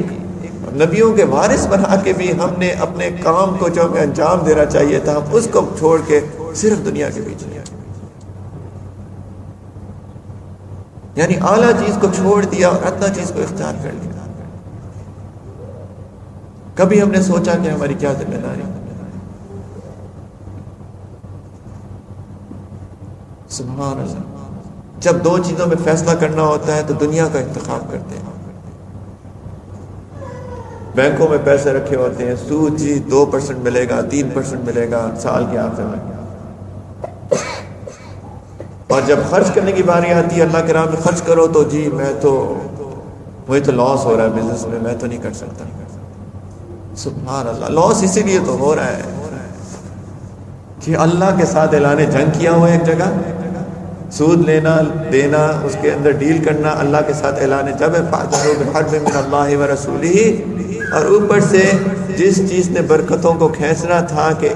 نبیوں کے وارث بنا کے بھی ہم نے اپنے کام کو جو ہمیں انجام دینا چاہیے تھا ہم اس کو چھوڑ کے صرف دنیا کے پیچھے، یعنی اعلیٰ چیز کو چھوڑ دیا اور ادنا چیز کو اختیار کر لیا. کبھی ہم نے سوچا کہ ہماری کیا ذمہ داری؟ سبحان اللہ. جب دو چیزوں میں فیصلہ کرنا ہوتا ہے تو دنیا کا انتخاب کرتے ہیں. بینکوں میں پیسے رکھے ہوتے ہیں، سود جی 2% ملے گا، 3% ملے گا سال کے آخر میں، اور جب خرچ کرنے کی باری آتی ہے اللہ کے راہ میں خرچ کرو تو جی مجھے تو لاس ہو رہا ہے بزنس میں تو نہیں کر سکتا. سبحان اللہ. لاس اسی لیے تو ہو رہا ہے کہ اللہ کے ساتھ اعلان جنگ کیا ہوا ہے، ایک جگہ سود لینا دینا، اس کے اندر ڈیل کرنا، اللہ کے ساتھ اعلان جب ہے فَأْذَنُوا بِحَرْبٍ مِّنَ اللَّهِ وَرَسُولِهِ، اور اوپر سے جس چیز نے برکتوں کو کھینچنا تھا کہ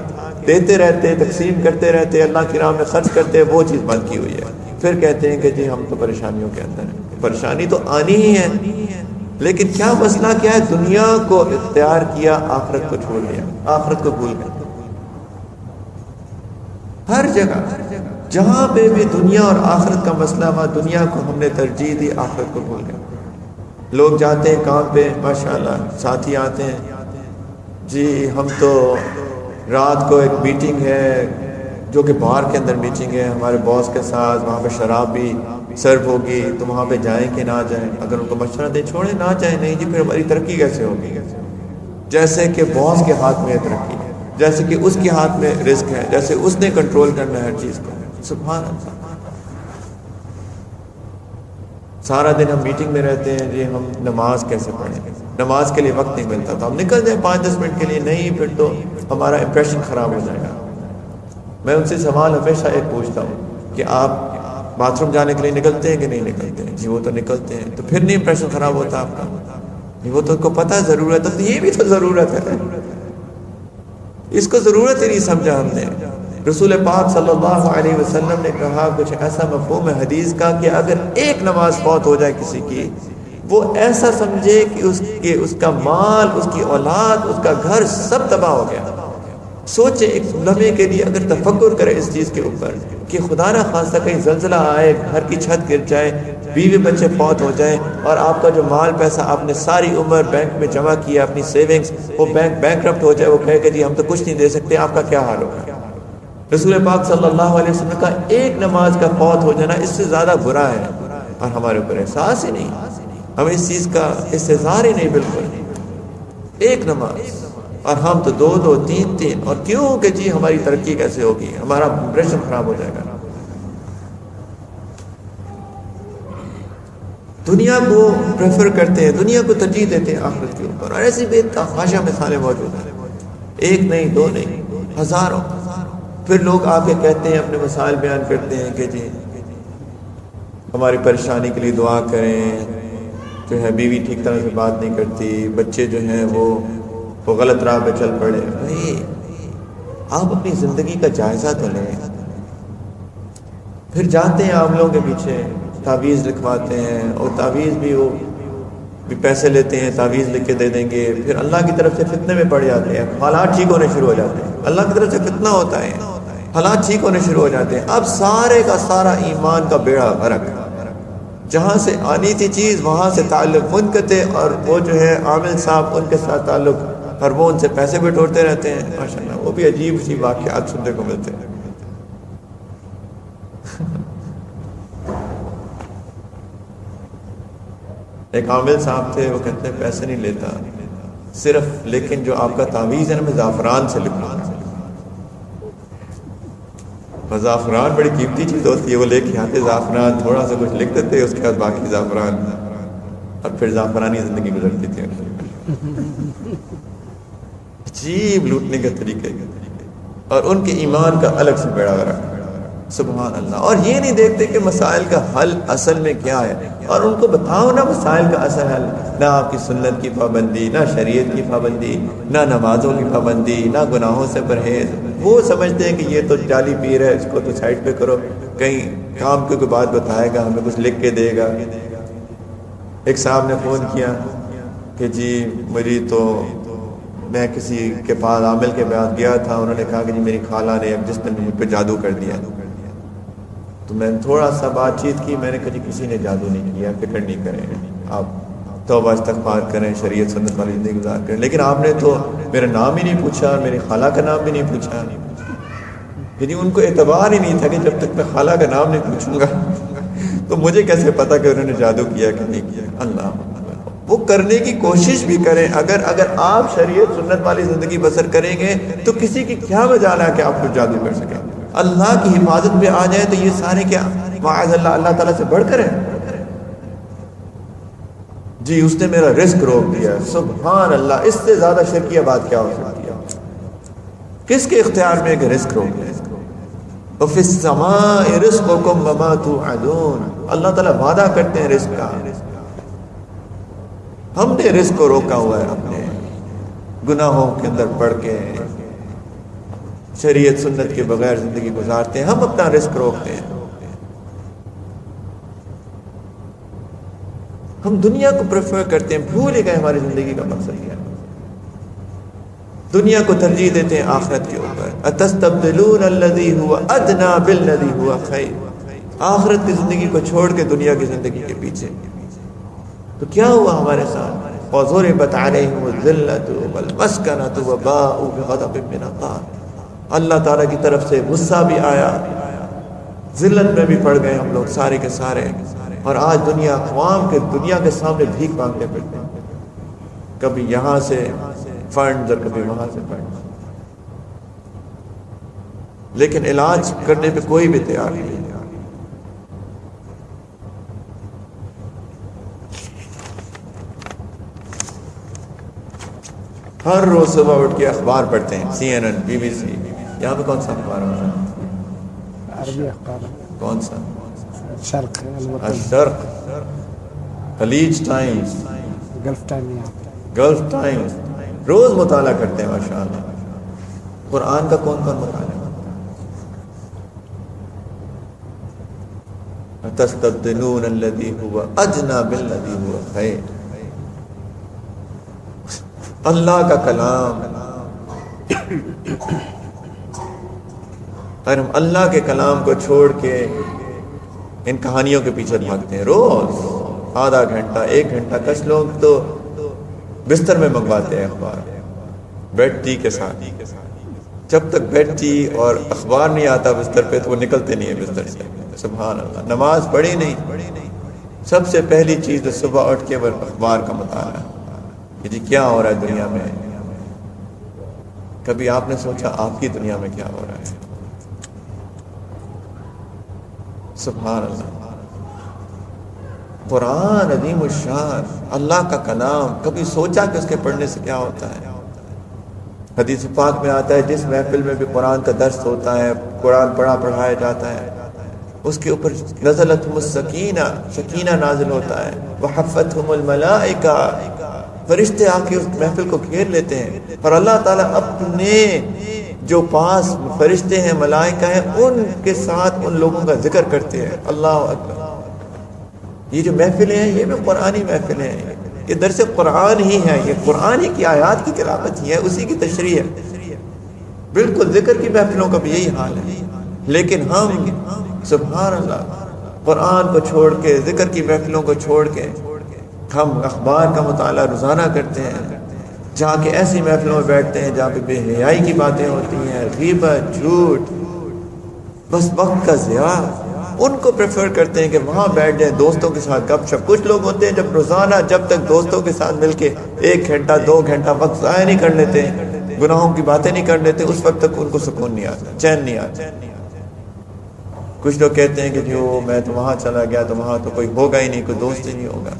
دیتے رہتے، تقسیم کرتے رہتے، اللہ کی راہ میں خرچ کرتے، وہ چیز بند کی ہوئی ہے. پھر کہتے ہیں کہ جی ہم تو پریشانیوں کے اندر ہیں. پریشانی تو آنی ہی ہے، لیکن کیا مسئلہ کیا ہے؟ دنیا کو اختیار کیا، آخرت کو چھوڑ دیا، آخرت کو بھول گئے. ہر جگہ جہاں پہ بھی دنیا اور آخرت کا مسئلہ ہوا، دنیا کو ہم نے ترجیح دی، آخرت کو بھول گئے. لوگ جاتے ہیں کام پہ، ماشاءاللہ ساتھی آتے ہیں، جی ہم تو رات کو ایک میٹنگ ہے جو کہ بار کے اندر میٹنگ ہے ہمارے باس کے ساتھ، وہاں پہ شراب بھی سرو ہوگی، تو وہاں پہ جائیں کہ نہ جائیں؟ اگر ان کو مشورہ دیں چھوڑیں، نہ جائیں. نہیں جی پھر ہماری ترقی کیسے ہوگی؟ جیسے کہ باس کے ہاتھ میں ترقی ہے، جیسے کہ اس کے ہاتھ میں رزق ہے، جیسے اس نے کنٹرول کرنا ہے ہر چیز کو. سبحان اللہ. سارا دن ہم میٹنگ میں رہتے ہیں، جی ہم نماز کیسے پڑھیں گے؟ نماز کے لیے وقت نہیں ملتا تو ہم نکل جائیں 5-10 منٹ کے لیے. نہیں پھر تو ہمارا امپریشن خراب ہو جائے گا. میں ان سے سوال ہمیشہ ایک پوچھتا ہوں کہ آپ باتھ روم جانے کے لیے نکلتے ہیں کہ نہیں نکلتے ہیں؟ جی وہ تو نکلتے ہیں. تو پھر نہیں امپریشن خراب ہوتا آپ کا؟ وہ تو کو پتہ ہے ضرورت ہے، تو یہ بھی تو ضرورت ہے، اس کو ضرورت ہی نہیں سمجھا ہم نے. رسول پاک صلی اللہ علیہ وسلم نے کہا کچھ ایسا مفہوم ہے حدیث کا کہ اگر ایک نماز فوت ہو جائے کسی کی، وہ ایسا سمجھے کہ اس کا مال، اس کی اولاد، اس کا گھر سب تباہ ہو گیا. سوچے ایک لمحے کے لیے اگر تفکر کرے اس چیز کے اوپر کہ خدا نہ خواستہ کہیں زلزلہ آئے، گھر کی چھت گر جائے، بیوی بچے فوت ہو جائیں، اور آپ کا جو مال پیسہ آپ نے ساری عمر بینک میں جمع کیا، اپنی سیونگز، وہ بینک بینکرپٹ ہو جائے، وہ کہے کہ جی ہم تو کچھ نہیں دے سکتے، آپ کا کیا حال ہوگا؟ رسول پاک صلی اللہ علیہ وسلم کا ایک نماز کا فوت ہو جانا اس سے زیادہ برا ہے، اور ہمارے اوپر احساس ہی نہیں، ہمیں اس چیز کا استحضار ہی نہیں بالکل. ایک نماز اور ہم تو 2-2 3-3، اور کیوں کہ جی ہماری ترقی کیسے ہوگی، ہمارا امپریشن خراب ہو جائے گا. دنیا کو پریفر کرتے ہیں، دنیا کو ترجیح دیتے ہیں آخرت کے اوپر، اور ایسی بے تحاشا مثالیں موجود ہیں، ایک نہیں، دو نہیں، ہزاروں. پھر لوگ آ کے کہتے ہیں، اپنے مسائل بیان کرتے ہیں کہ جی ہماری پریشانی کے لیے دعا کریں، جو ہے بیوی ٹھیک طرح سے بات نہیں کرتی، بچے جو ہیں وہ غلط راہ پہ چل پڑے. بھائی آپ اپنی زندگی کا جائزہ تو لیں. پھر جاتے ہیں عاملوں کے پیچھے، تعویذ لکھواتے ہیں، اور تعویذ بھی وہ بھی پیسے لیتے ہیں، تعویذ لکھ کے دے دیں گے، پھر اللہ کی طرف سے فتنے میں پڑ جاتے ہیں، حالات ٹھیک ہونے شروع ہو جاتے ہیں، اللہ کی طرف سے فتنہ ہوتا ہے، حالات ٹھیک ہونے شروع ہو جاتے ہیں۔ اب سارے کا سارا ایمان کا بیڑا غرق، جہاں سے آنی تھی چیز وہاں سے تعلق منقطع، اور وہ جو ہے عامل صاحب ان کے ساتھ تعلق، ہر وہ ان سے پیسے بٹورتے رہتے ہیں، ماشاءاللہ وہ بھی عجیب سی واقعات سننے کو ملتے ہیں۔ ایک عامل صاحب تھے، وہ کہتے ہیں پیسے نہیں لیتا صرف، لیکن جو آپ کا تعویذ ہے نا میں زعفران سے لکھوں گا۔ زعفران بڑی قیمتی چیز ہوتی ہے، وہ لے کے آتے زعفران، تھوڑا سا کچھ لکھ دیتے، اس کے بعد باقی زعفران، اور پھر زعفرانی زندگی گزرتی تھی۔ عجیب لوٹنے کے طریقے، اور ان کے ایمان کا الگ سے بیڑا غرق، سبحان اللہ۔ اور یہ نہیں دیکھتے کہ مسائل کا حل اصل میں کیا ہے، اور ان کو بتاؤ نا مسائل کا اصل حل، نہ آپ کی سنت کی پابندی، نہ شریعت کی پابندی، نہ نمازوں کی پابندی، نہ گناہوں سے پرہیز۔ وہ سمجھتے ہیں کہ یہ تو جعلی پیر ہے، اس کو تو سائڈ پہ کرو، کہیں کام کی کوئی بات بتائے گا، ہمیں کچھ لکھ کے دے گا۔ ایک صاحب نے فون کیا کہ جی میری تو میں کسی کے پاس عامل کے پاس گیا تھا، انہوں نے کہا کہ جی میری خالہ نے جس نے مجھ پہ جادو کر دیا، تو میں نے تھوڑا سا بات چیت کی، میں نے کہا جی کسی نے جادو نہیں کیا، فکر نہیں کریں، آپ توبہ استغفار کریں، شریعت سنت والی زندگی گزار کریں، لیکن آپ نے تو میرا نام ہی نہیں پوچھا، میری خالہ کا نام بھی نہیں پوچھا۔ یعنی ان کو اعتبار ہی نہیں تھا کہ جب تک میں خالہ کا نام نہیں پوچھوں گا تو مجھے کیسے پتا کہ انہوں نے جادو کیا کہ نہیں کیا۔ اللہ وہ کرنے کی کوشش بھی کریں، اگر آپ شریعت سنت والی زندگی بسر کریں گے تو کسی کی کیا مجال ہے کہ آپ کو جادو کر سکیں۔ اللہ کی حفاظت میں آ جائے تو یہ سارے کیا معاذ اللہ اللہ تعالیٰ سے بڑھ کر ہیں۔ جی اس نے میرا رزق روک دیا، سبحان اللہ، اس سے زیادہ شرکیہ بات کیا ہو سکتی ہے؟ کس کے اختیار میں ہے کہ رزق روک دے؟ وَفِي السَّمَاءِ رِزْقُكُمْ وَمَا تُوعَدُونَ، اللہ تعالیٰ وعدہ کرتے ہیں رزق کا، ہم نے رزق کو روکا ہوا ہے، اپنے گناہوں کے اندر پڑ کے شریعت سنت کے بغیر زندگی گزارتے ہیں، ہم اپنا رزق روکتے ہیں۔ ہم دنیا کو پریفر کرتے ہیں، بھول گئے ہماری زندگی کا مقصد کیا ہے۔ دنیا کو ترجیح دیتے ہیں آخرت کے اوپر۔ اتستبدلون الذی هو ادنی بالذی هو خیر، آخرت کی زندگی کو چھوڑ کے دنیا کی زندگی کے پیچھے۔ تو کیا ہوا ہمارے ساتھ؟ وَضُرِبَتْ عَلَيْهِمُ الذِّلَّةُ وَالْمَسْكَنَةُ وَبَاءُوا بِغَضَبٍ مِّنَ اللَّهِ، اللہ تعالیٰ کی طرف سے غصہ بھی آیا، ذلت میں بھی پڑ گئے ہم لوگ سارے کے سارے، اور آج دنیا اقوام کے دنیا کے سامنے بھیک مانگتے پھرتے ہیں، کبھی یہاں سے فنڈ اور کبھی وہاں سے فنڈ، لیکن علاج کرنے پہ کوئی بھی تیار نہیں۔ ہر روز صبح اٹھ کے اخبار پڑھتے ہیں، CNN، BBC، یہاں پہ کون سا اخبار ہوتا ہے؟ عربی اخبار۔ کون سا؟ Sharq, Al Sharq, Khaleej Times, Gulf Time, Gulf Times, روز مطالعہ کرتے ہیں ماشاءاللہ۔ قرآن کا کون کون مطالعہ کرتا ہے؟ تستبدلون الذی هو ادنی بالذی هو خیر، اللہ کا کلام، اور ہم اللہ کے کلام کو چھوڑ کے ان کہانیوں کے پیچھے بھاگتے ہیں۔ روز آدھا گھنٹہ، ایک گھنٹہ، کچھ لوگ تو بستر میں منگواتے ہیں اخبار بیڈ ٹی کے ساتھ، جب تک بیڈ ٹی اور اخبار نہیں آتا بستر پہ تو وہ نکلتے نہیں ہیں بستر سے۔ سبحان اللہ، نماز پڑھی نہیں، سب سے پہلی چیز صبح اٹھ کے اخبار کا مطالعہ کہ جی کیا ہو رہا ہے دنیا میں۔ کبھی آپ نے سوچا آپ کی دنیا میں کیا ہو رہا ہے؟ سبحان اللہ، قرآن عظیم الشان، اللہ کا کلام، کبھی سوچا کہ اس کے پڑھنے سے کیا ہوتا ہے؟ حدیث پاک میں آتا ہے جس محفل میں بھی قرآن کا درس ہوتا ہے، قرآن پڑھایا جاتا ہے، اس کے اوپر نزلتہم السکینہ، سکینہ نازل ہوتا ہے، وحفتہم الملائکہ، فرشتے آ کے اس محفل کو گھیر لیتے ہیں، اور اللہ تعالیٰ اپنے جو پاس فرشتے ہیں، ملائکہ ہیں، ان کے ساتھ ان لوگوں کا ذکر کرتے ہیں۔ اللہ اکبر، یہ جو محفلیں ہیں یہ بھی قرآنی محفلیں ہیں، یہ درس قرآن ہی ہے، یہ قرآن ہی کی آیات کی تلاوت ہی ہے، اسی کی تشریح ہے۔ بالکل ذکر کی محفلوں کا بھی یہی حال ہے، لیکن ہم سبحان اللہ قرآن کو چھوڑ کے، ذکر کی محفلوں کو چھوڑ کے ہم اخبار کا مطالعہ روزانہ کرتے ہیں، جہاں کے ایسی محفلوں میں بیٹھتے ہیں جہاں پہ بے حیائی کی باتیں ہوتی ہیں، غیبت، جھوٹ، بس وقت کا ضیاع۔ ان کو پریفر کرتے ہیں کہ وہاں بیٹھ جائیں دوستوں کے ساتھ گپ شپ۔ کچھ لوگ ہوتے ہیں جب روزانہ جب تک دوستوں کے ساتھ مل کے 1 گھنٹہ 2 گھنٹہ وقت ضائع نہیں کر لیتے، گناہوں کی باتیں نہیں کر لیتے، اس وقت تک ان کو سکون نہیں آتا، چین نہیں آتا۔ کچھ لوگ کہتے ہیں کہ جو میں تو وہاں چلا گیا تو وہاں تو کوئی ہوگا ہی نہیں، کوئی دوست ہی نہیں ہوگا۔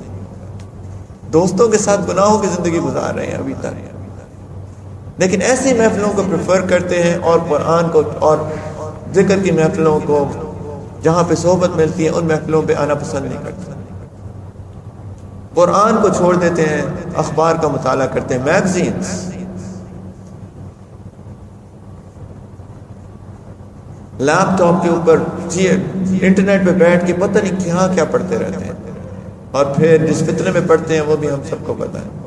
دوستوں کے ساتھ گناہوں کی زندگی گزار رہے ہیں ابھی تک، لیکن ایسی محفلوں کو پریفر کرتے ہیں، اور قرآن کو اور ذکر کی محفلوں کو جہاں پہ صحبت ملتی ہے ان محفلوں پہ آنا پسند نہیں کرتے۔ قرآن کو چھوڑ دیتے ہیں، اخبار کا مطالعہ کرتے ہیں، میگزینز، لیپ ٹاپ کے اوپر انٹرنیٹ پہ بیٹھ کے پتہ نہیں کیا پڑھتے رہتے ہیں، اور پھر جس فتنے میں پڑھتے ہیں وہ بھی ہم سب کو پتہ ہے۔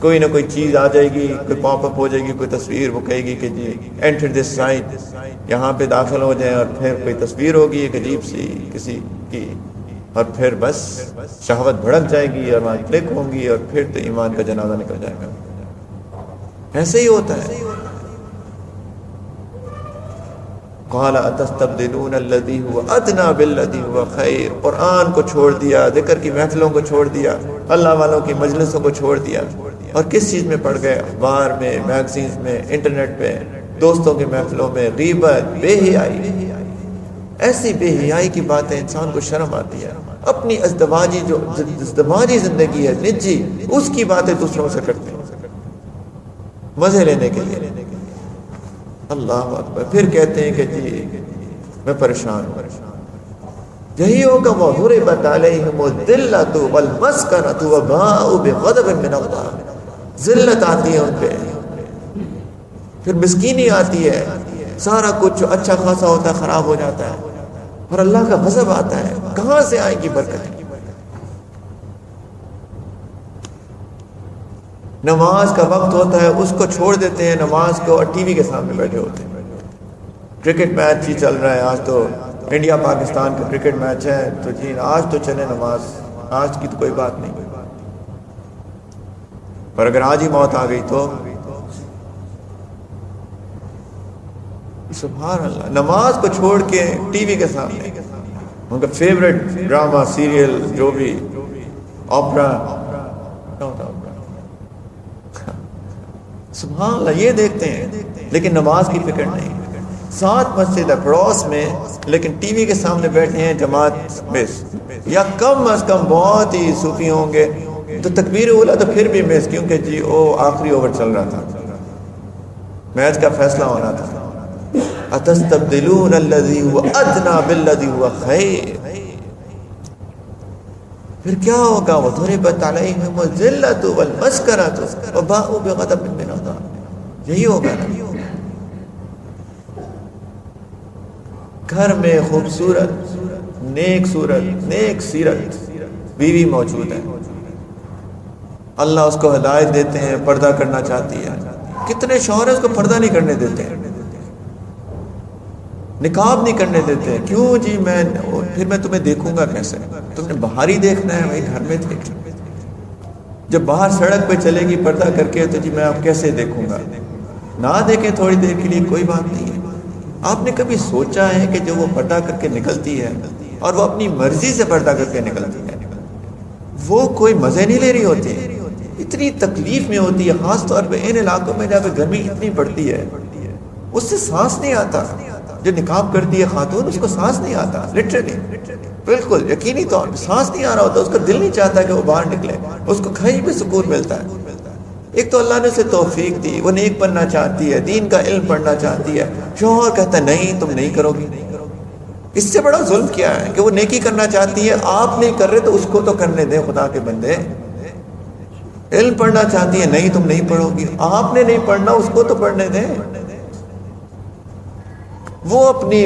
کوئی نہ کوئی چیز آ جائے گی، کوئی پاپ اپ ہو جائے گی، کوئی تصویر، وہ کہے گی کہ جی انٹر دس سائٹ، یہاں پہ داخل ہو جائیں، اور پھر کوئی تصویر ہوگی ایک عجیب سی کسی کی، اور پھر بس شہوت بھڑک جائے گی اور وہاں کلک ہوں گی، اور پھر تو ایمان کا جنازہ نکل جائے گا۔ ایسے ہی ہوتا ہے۔ قال اتستبدلون الذی هو ادنی بالذی هو خیر۔ قرآن کو چھوڑ دیا، ذکر کی محفلوں کو چھوڑ دیا، اللہ والوں کی مجلسوں کو چھوڑ دیا، اور کس چیز میں پڑ گئے؟ اخبار میں، میگزینز میں، انٹرنیٹ پہ، دوستوں کے محفلوں میں، غیبت، بے حیائی۔ ایسی بے حیائی کی باتیں انسان کو شرم آتی ہے۔ اپنی ازدواجی زندگی ہے، نجی، اس کی باتیں دوسروں سے کرتے ہیں مزے لینے کے لیے۔ اللہ اکبر۔ پھر کہتے ہیں کہ جی میں پریشان ہوں۔ یہی ہوگا وَضُرِبَتْ عَلَيْهِمُ الذِّلَّةُ وَالْمَسْكَنَةُ وَبَاءُوا بِغَضَبٍ مِّنَ اللَّهِ۔ ذلت آتی ہے ان پہ، پھر مسکینی آتی ہے، سارا کچھ جو اچھا خاصا ہوتا ہے خراب ہو جاتا ہے، اور اللہ کا غضب آتا ہے۔ کہاں سے آئے گی برکت؟ نماز کا وقت ہوتا ہے، اس کو چھوڑ دیتے ہیں نماز کو، اور ٹی وی کے سامنے بیٹھے ہوتے ہیں۔ کرکٹ میچ ہی چل رہا ہے، آج تو انڈیا پاکستان کا کرکٹ میچ ہے، تو جی آج تو چلے نماز، آج کی تو کوئی بات نہیں۔ پر اگر آج ہی موت آ گئی تو سبحان اللہ، نماز کو چھوڑ کے ٹی وی کے سامنے ان کا فیوریٹ ڈرامہ، سیریل، جو بھی، اوپرا، سبحان اللہ، یہ دیکھتے ہیں، لیکن نماز کی فکر نہیں۔ 7 مسجد ہے پڑوس میں، لیکن ٹی وی کے سامنے بیٹھے ہیں جماعت مس، یا کم از کم بہت ہی صوفی ہوں گے تو تکبیر اولا تو پھر بھی مس، کیونکہ جی وہ آخری اوور چل رہا تھا، میچ کا فیصلہ ہونا تھا۔ اتستبدلون الذی هو ادنی بالذی هو خیر۔ پھر کیا ہوگا؟ وَضُرِبَتْ عَلَيْهِمُ الذِّلَّةُ وَالْمَسْكَنَةُ وَبَاءُوا بِغَضَبٍ مِّنَ اللَّهِ۔ یہی ہوگا نا۔ گھر میں خوبصورت، نیک صورت، نیک سیرت بیوی موجود ہے، اللہ اس کو ہدایت دیتے ہیں، پردہ کرنا چاہتی ہے۔ کتنے شوہر اس کو پردہ نہیں کرنے دیتے، نقاب نہیں کرنے دیتے۔ کیوں جی؟ پھر میں تمہیں دیکھوں گا کیسے؟ تم نے باہر ہی دیکھنا ہے، بھائی گھر میں دیکھ۔ جب باہر سڑک پہ چلے گی پردہ کر کے تو جی میں آپ کیسے دیکھوں گا؟ نہ دیکھیں تھوڑی دیر کے لیے، کوئی بات نہیں ہے۔ آپ نے کبھی سوچا ہے کہ جو وہ پردہ کر کے نکلتی ہے، اور وہ اپنی مرضی سے پردہ کر کے نکلتی ہے، وہ کوئی مزے نہیں لے رہی ہوتی، اتنی تکلیف میں ہوتی ہے، خاص طور پہ ان علاقوں میں جہاں پہ گرمی اتنی پڑتی ہے، اس سے سانس نہیں آتا۔ جو نقاب کرتی ہے خاتون، اس کو سانس نہیں آتا، لٹرلی، بالکل یقینی طور پہ سانس نہیں آ رہا ہوتا، اس کا دل نہیں چاہتا کہ وہ باہر نکلے، اس کو کہیں بھی سکون ملتا ہے۔ ایک تو اللہ نے اسے توفیق دی، وہ نیک بننا چاہتی ہے، دین کا علم پڑھنا چاہتی ہے، شوہر کہتا ہے نہیں تم نہیں کرو گی۔ اس سے بڑا ظلم کیا ہے کہ وہ نیکی کرنا چاہتی ہے، آپ نہیں کر رہے تو اس کو تو کرنے دیں، خدا کے بندے۔ علم پڑھنا چاہتی ہے، نہیں تم نہیں پڑھو گی، آپ نے نہیں پڑھنا، اس کو تو پڑھنے دیں۔ وہ اپنی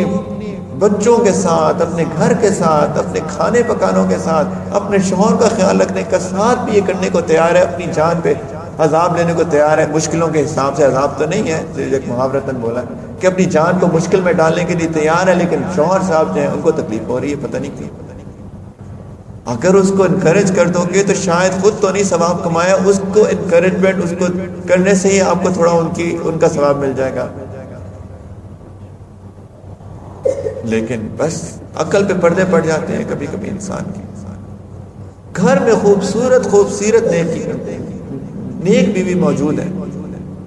بچوں کے ساتھ، اپنے گھر کے ساتھ، اپنے کھانے پکانوں کے ساتھ، اپنے شوہر کا خیال رکھنے کا ساتھ بھی یہ کرنے کو تیار ہے، اپنی جان پہ عذاب لینے کو تیار ہے، مشکلوں کے حساب سے، عذاب تو نہیں ہے ایک محاورتاً بولا کہ اپنی جان کو مشکل میں ڈالنے کے لیے تیار ہے، لیکن شوہر صاحب جو ہیں ان کو تکلیف ہو رہی ہے، پتہ نہیں کیوں۔ اگر اس کو انکریج کر دو گے تو شاید خود تو نہیں ثواب کمایا، اس کو انکریجمنٹ اس کو کرنے سے ہی آپ کو تھوڑا ان کا ثواب مل جائے گا۔ لیکن بس عقل پہ پردے پڑ جاتے ہیں کبھی کبھی انسان کی۔ گھر میں خوبصورت نیک بیوی موجود ہے۔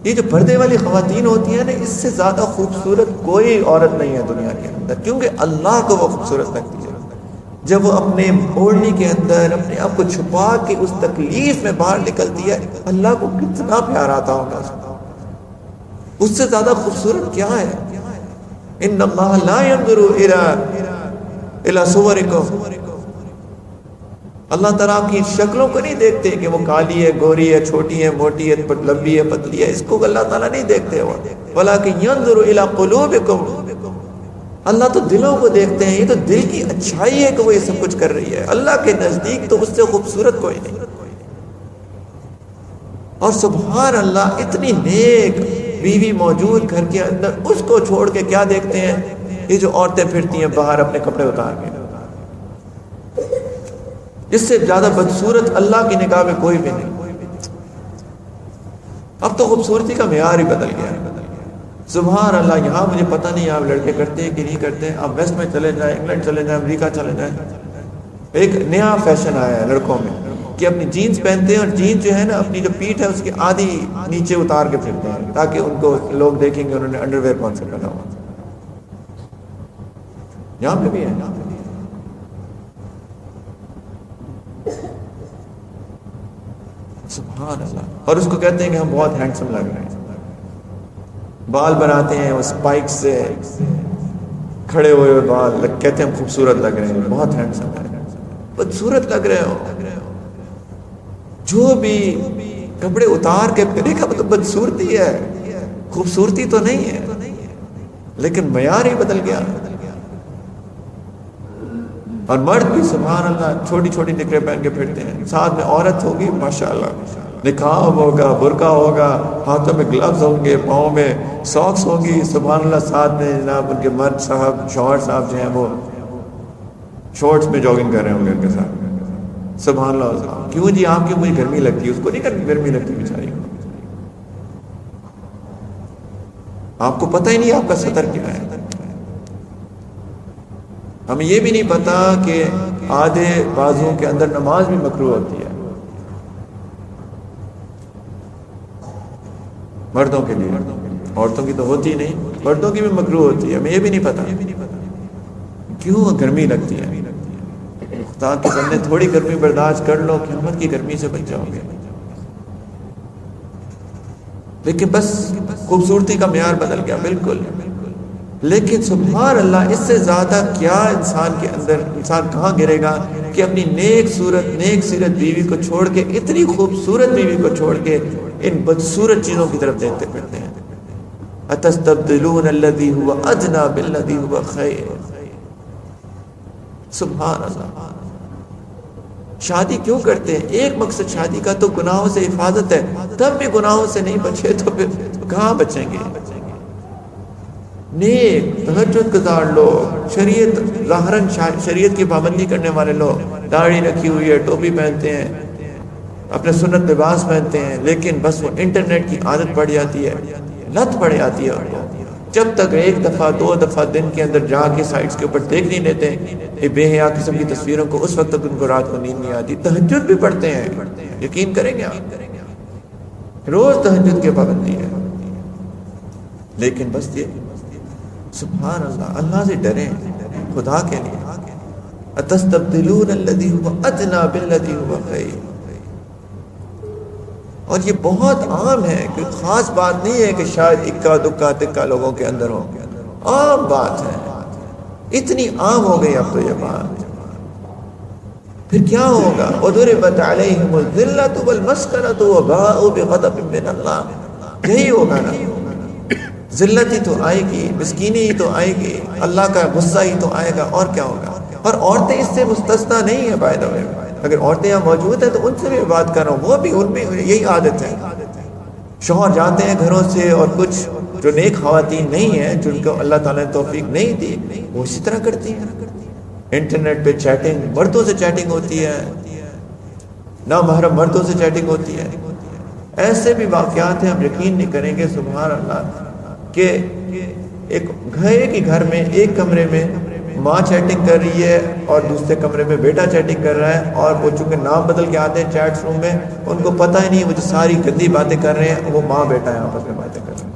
یہ جو پردے والی خواتین ہوتی ہیں نا، اس سے زیادہ خوبصورت کوئی عورت نہیں ہے دنیا کے اندر، کیونکہ اللہ کو وہ خوبصورت لگتی ہے۔ جب وہ اپنے اوڑھنی کے اندر اپنے آپ کو چھپا کے اس تکلیف میں باہر نکلتی ہے، اللہ کو کتنا پیار آتا ہوگا اس کو۔ اس سے زیادہ خوبصورت کیا ہے؟ ان اللہ لا ينظر الى صورکم، اللہ تعالیٰ آپ کی شکلوں کو نہیں دیکھتے کہ وہ کالی ہے، گوری ہے، چھوٹی ہے، موٹی ہے، لمبی ہے، پتلی ہے، اس کو اللہ تعالیٰ نہیں دیکھتے وہ، ولکن ينظر الى قلوبکم، اللہ تو دلوں کو دیکھتے ہیں۔ یہ تو دل کی اچھائی ہے کہ وہ یہ سب کچھ کر رہی ہے، اللہ کے نزدیک تو اس سے خوبصورت کوئی نہیں۔ اور سبحان اللہ، اتنی نیک بیوی موجود گھر کے اندر، اس کو چھوڑ کے کیا دیکھتے ہیں یہ جو عورتیں پھرتی ہیں باہر اپنے کپڑے اتار کے۔ اس سے زیادہ بدصورت اللہ کی نگاہ میں کوئی بھی نہیں۔ اب تو خوبصورتی کا معیار ہی بدل گیا ہے۔ سبحان اللہ، یہاں مجھے پتہ نہیں آپ لڑکے کرتے ہیں کہ نہیں کرتے ہیں، آپ ویسٹ میں چلے جائیں، انگلینڈ چلے جائیں، امریکہ چلے جائیں، ایک نیا فیشن آیا ہے لڑکوں میں کہ اپنی جینز پہنتے ہیں، اور جینز جو ہے نا اپنی جو پیٹھ ہے اس کی آدھی نیچے اتار کے پھرتے ہیں تاکہ ان کو لوگ دیکھیں گے انہوں نے انڈر ویئر کون سے پہنا ہوا۔ یہاں پہ بھی ہے، سبحان اللہ۔ اور اس کو کہتے ہیں کہ ہم بہت ہینڈسم لگ رہے ہیں، بال بناتے ہیں وہ اسپائک سے کھڑے ہوئے بال، کہتے ہیں ہم خوبصورت لگ رہے ہیں، بہت ہینڈسم لگ رہے ہیں، بدصورت لگ رہے ہو۔ جو بھی کپڑے اتار کے پھرے گا تو بدصورتی ہے، خوبصورتی تو نہیں ہے، لیکن معیار ہی بدل گیا۔ اور مرد بھی سبحان اللہ چھوٹی چھوٹی نکریں پہن کے پھرتے ہیں، ساتھ میں عورت ہوگی ماشاءاللہ، نقاب ہوگا، برقع ہوگا، ہاتھوں میں گلوز ہوں گے، پاؤں میں ساکس ہوں گی، سبحان اللہ، ساتھ میں جناب ان کے مرد صاحب، شوہر صاحب جو ہیں وہ شورٹس میں جاگنگ کر رہے ہوں گے ان کے ساتھ، سبحان اللہ۔ کیوں جی؟ آپ کی مجھے گرمی لگتی ہے، اس کو نہیں گرمی لگتی بیچاری کو، آپ کو پتہ ہی نہیں آپ کا سطر کیا ہے۔ ہمیں یہ بھی نہیں پتا کہ آدھے بازوں کے اندر نماز بھی مکروہ ہوتی ہے مردوں کے لیے، عورتوں کی تو ہوتی نہیں، مردوں کی بھی مکروہ ہوتی ہے، ہمیں یہ بھی نہیں پتا کیوں گرمی لگتی ہے۔ خدا کے بندے تھوڑی گرمی برداشت کر لو، قیامت کی گرمی سے بچ جاؤ گے۔ لیکن بس خوبصورتی کا معیار بدل گیا بالکل۔ لیکن سبحان اللہ، اس سے زیادہ کیا انسان کے اندر، انسان کہاں گرے گا کہ اپنی نیک سیرت بیوی کو چھوڑ کے، اتنی خوبصورت بیوی کو چھوڑ کے ان بدصورت چیزوں کی طرف دیکھتے پھرتے ہیں۔ اتستبدلون الذی هو ادنی بالذی هو خیر۔ سبحان اللہ، شادی کیوں کرتے ہیں؟ ایک مقصد شادی کا تو گناہوں سے حفاظت ہے، تب بھی گناہوں سے نہیں بچے تو پھر کہاں بچیں گے؟ نیک تہجد گزار لوگ، شریعت ظاہراً شریعت کی پابندی کرنے والے لوگ، داڑھی رکھی ہوئی ہے، ٹوپی پہنتے ہیں، اپنے سنت لباس پہنتے ہیں، لیکن بس وہ انٹرنیٹ کی عادت پڑ جاتی ہے، لت پڑ جاتی ہے ان کو۔ جب تک ایک دفعہ دو دفعہ دن کے اندر جا کے سائٹس کے اوپر دیکھ نہیں لیتے یہ بے حیا قسم کی تصویروں کو، اس وقت تک ان کو رات کو نیند نہیں آتی۔ تہجد بھی پڑھتے ہیں، یقین کریں گے آپ، روز تہجد کی پابندی ہے، لیکن بس یہ سبحان اللہ، اللہ سے ڈریں خدا کے لیے۔ اتستبدلون الذی هو ادنی بالذی هو خیر۔ اور یہ بہت عام ہے، کہ خاص بات نہیں ہے کہ شاید اکا دکا تکا لوگوں کے اندر ہو، عام بات ہے، اتنی عام ہو گئی اب تو یہ بات۔ پھر کیا ہوگا؟ وَضُرِبَتْ عَلَيْهِمُ الذِّلَّةُ وَالْمَسْكَنَةُ وَبَاءُوا بِغَضَبٍ مِّنَ اللَّهِ، یہی ہوگا نا۔ ذلت ہی تو آئے گی، مسکینی ہی تو آئے گی، اللہ کا غصہ ہی تو آئے گا، اور کیا ہوگا؟ اور عورتیں اس سے مستثنا نہیں ہیں بائی دا وے. اگر عورتیں یہاں موجود ہیں تو ان سے بھی بات کر رہا ہوں، وہ بھی ان میں یہی عادت ہے. شوہر جاتے ہیں گھروں سے اور کچھ جو نیک خواتین نہیں ہیں، جن کو اللہ تعالیٰ نے توفیق نہیں دی، وہ اسی طرح کرتی ہیں. انٹرنیٹ پہ چیٹنگ، مردوں سے چیٹنگ ہوتی ہے، نامحرم مردوں سے چیٹنگ ہوتی ہے. ایسے بھی واقعات ہیں، ہم یقین نہیں کریں گے سبحان اللہ کہ ایک ہی گھر میں ایک کمرے میں ماں چیٹنگ کر رہی ہے اور دوسرے کمرے میں بیٹا چیٹنگ کر رہا ہے، اور وہ چونکہ نام بدل کے آتے ہیں چیٹس روم میں، ان کو پتہ ہی نہیں وہ جو ساری گندی باتیں کر رہے ہیں وہ ماں بیٹا ہے آپس میں باتیں کر رہے ہیں.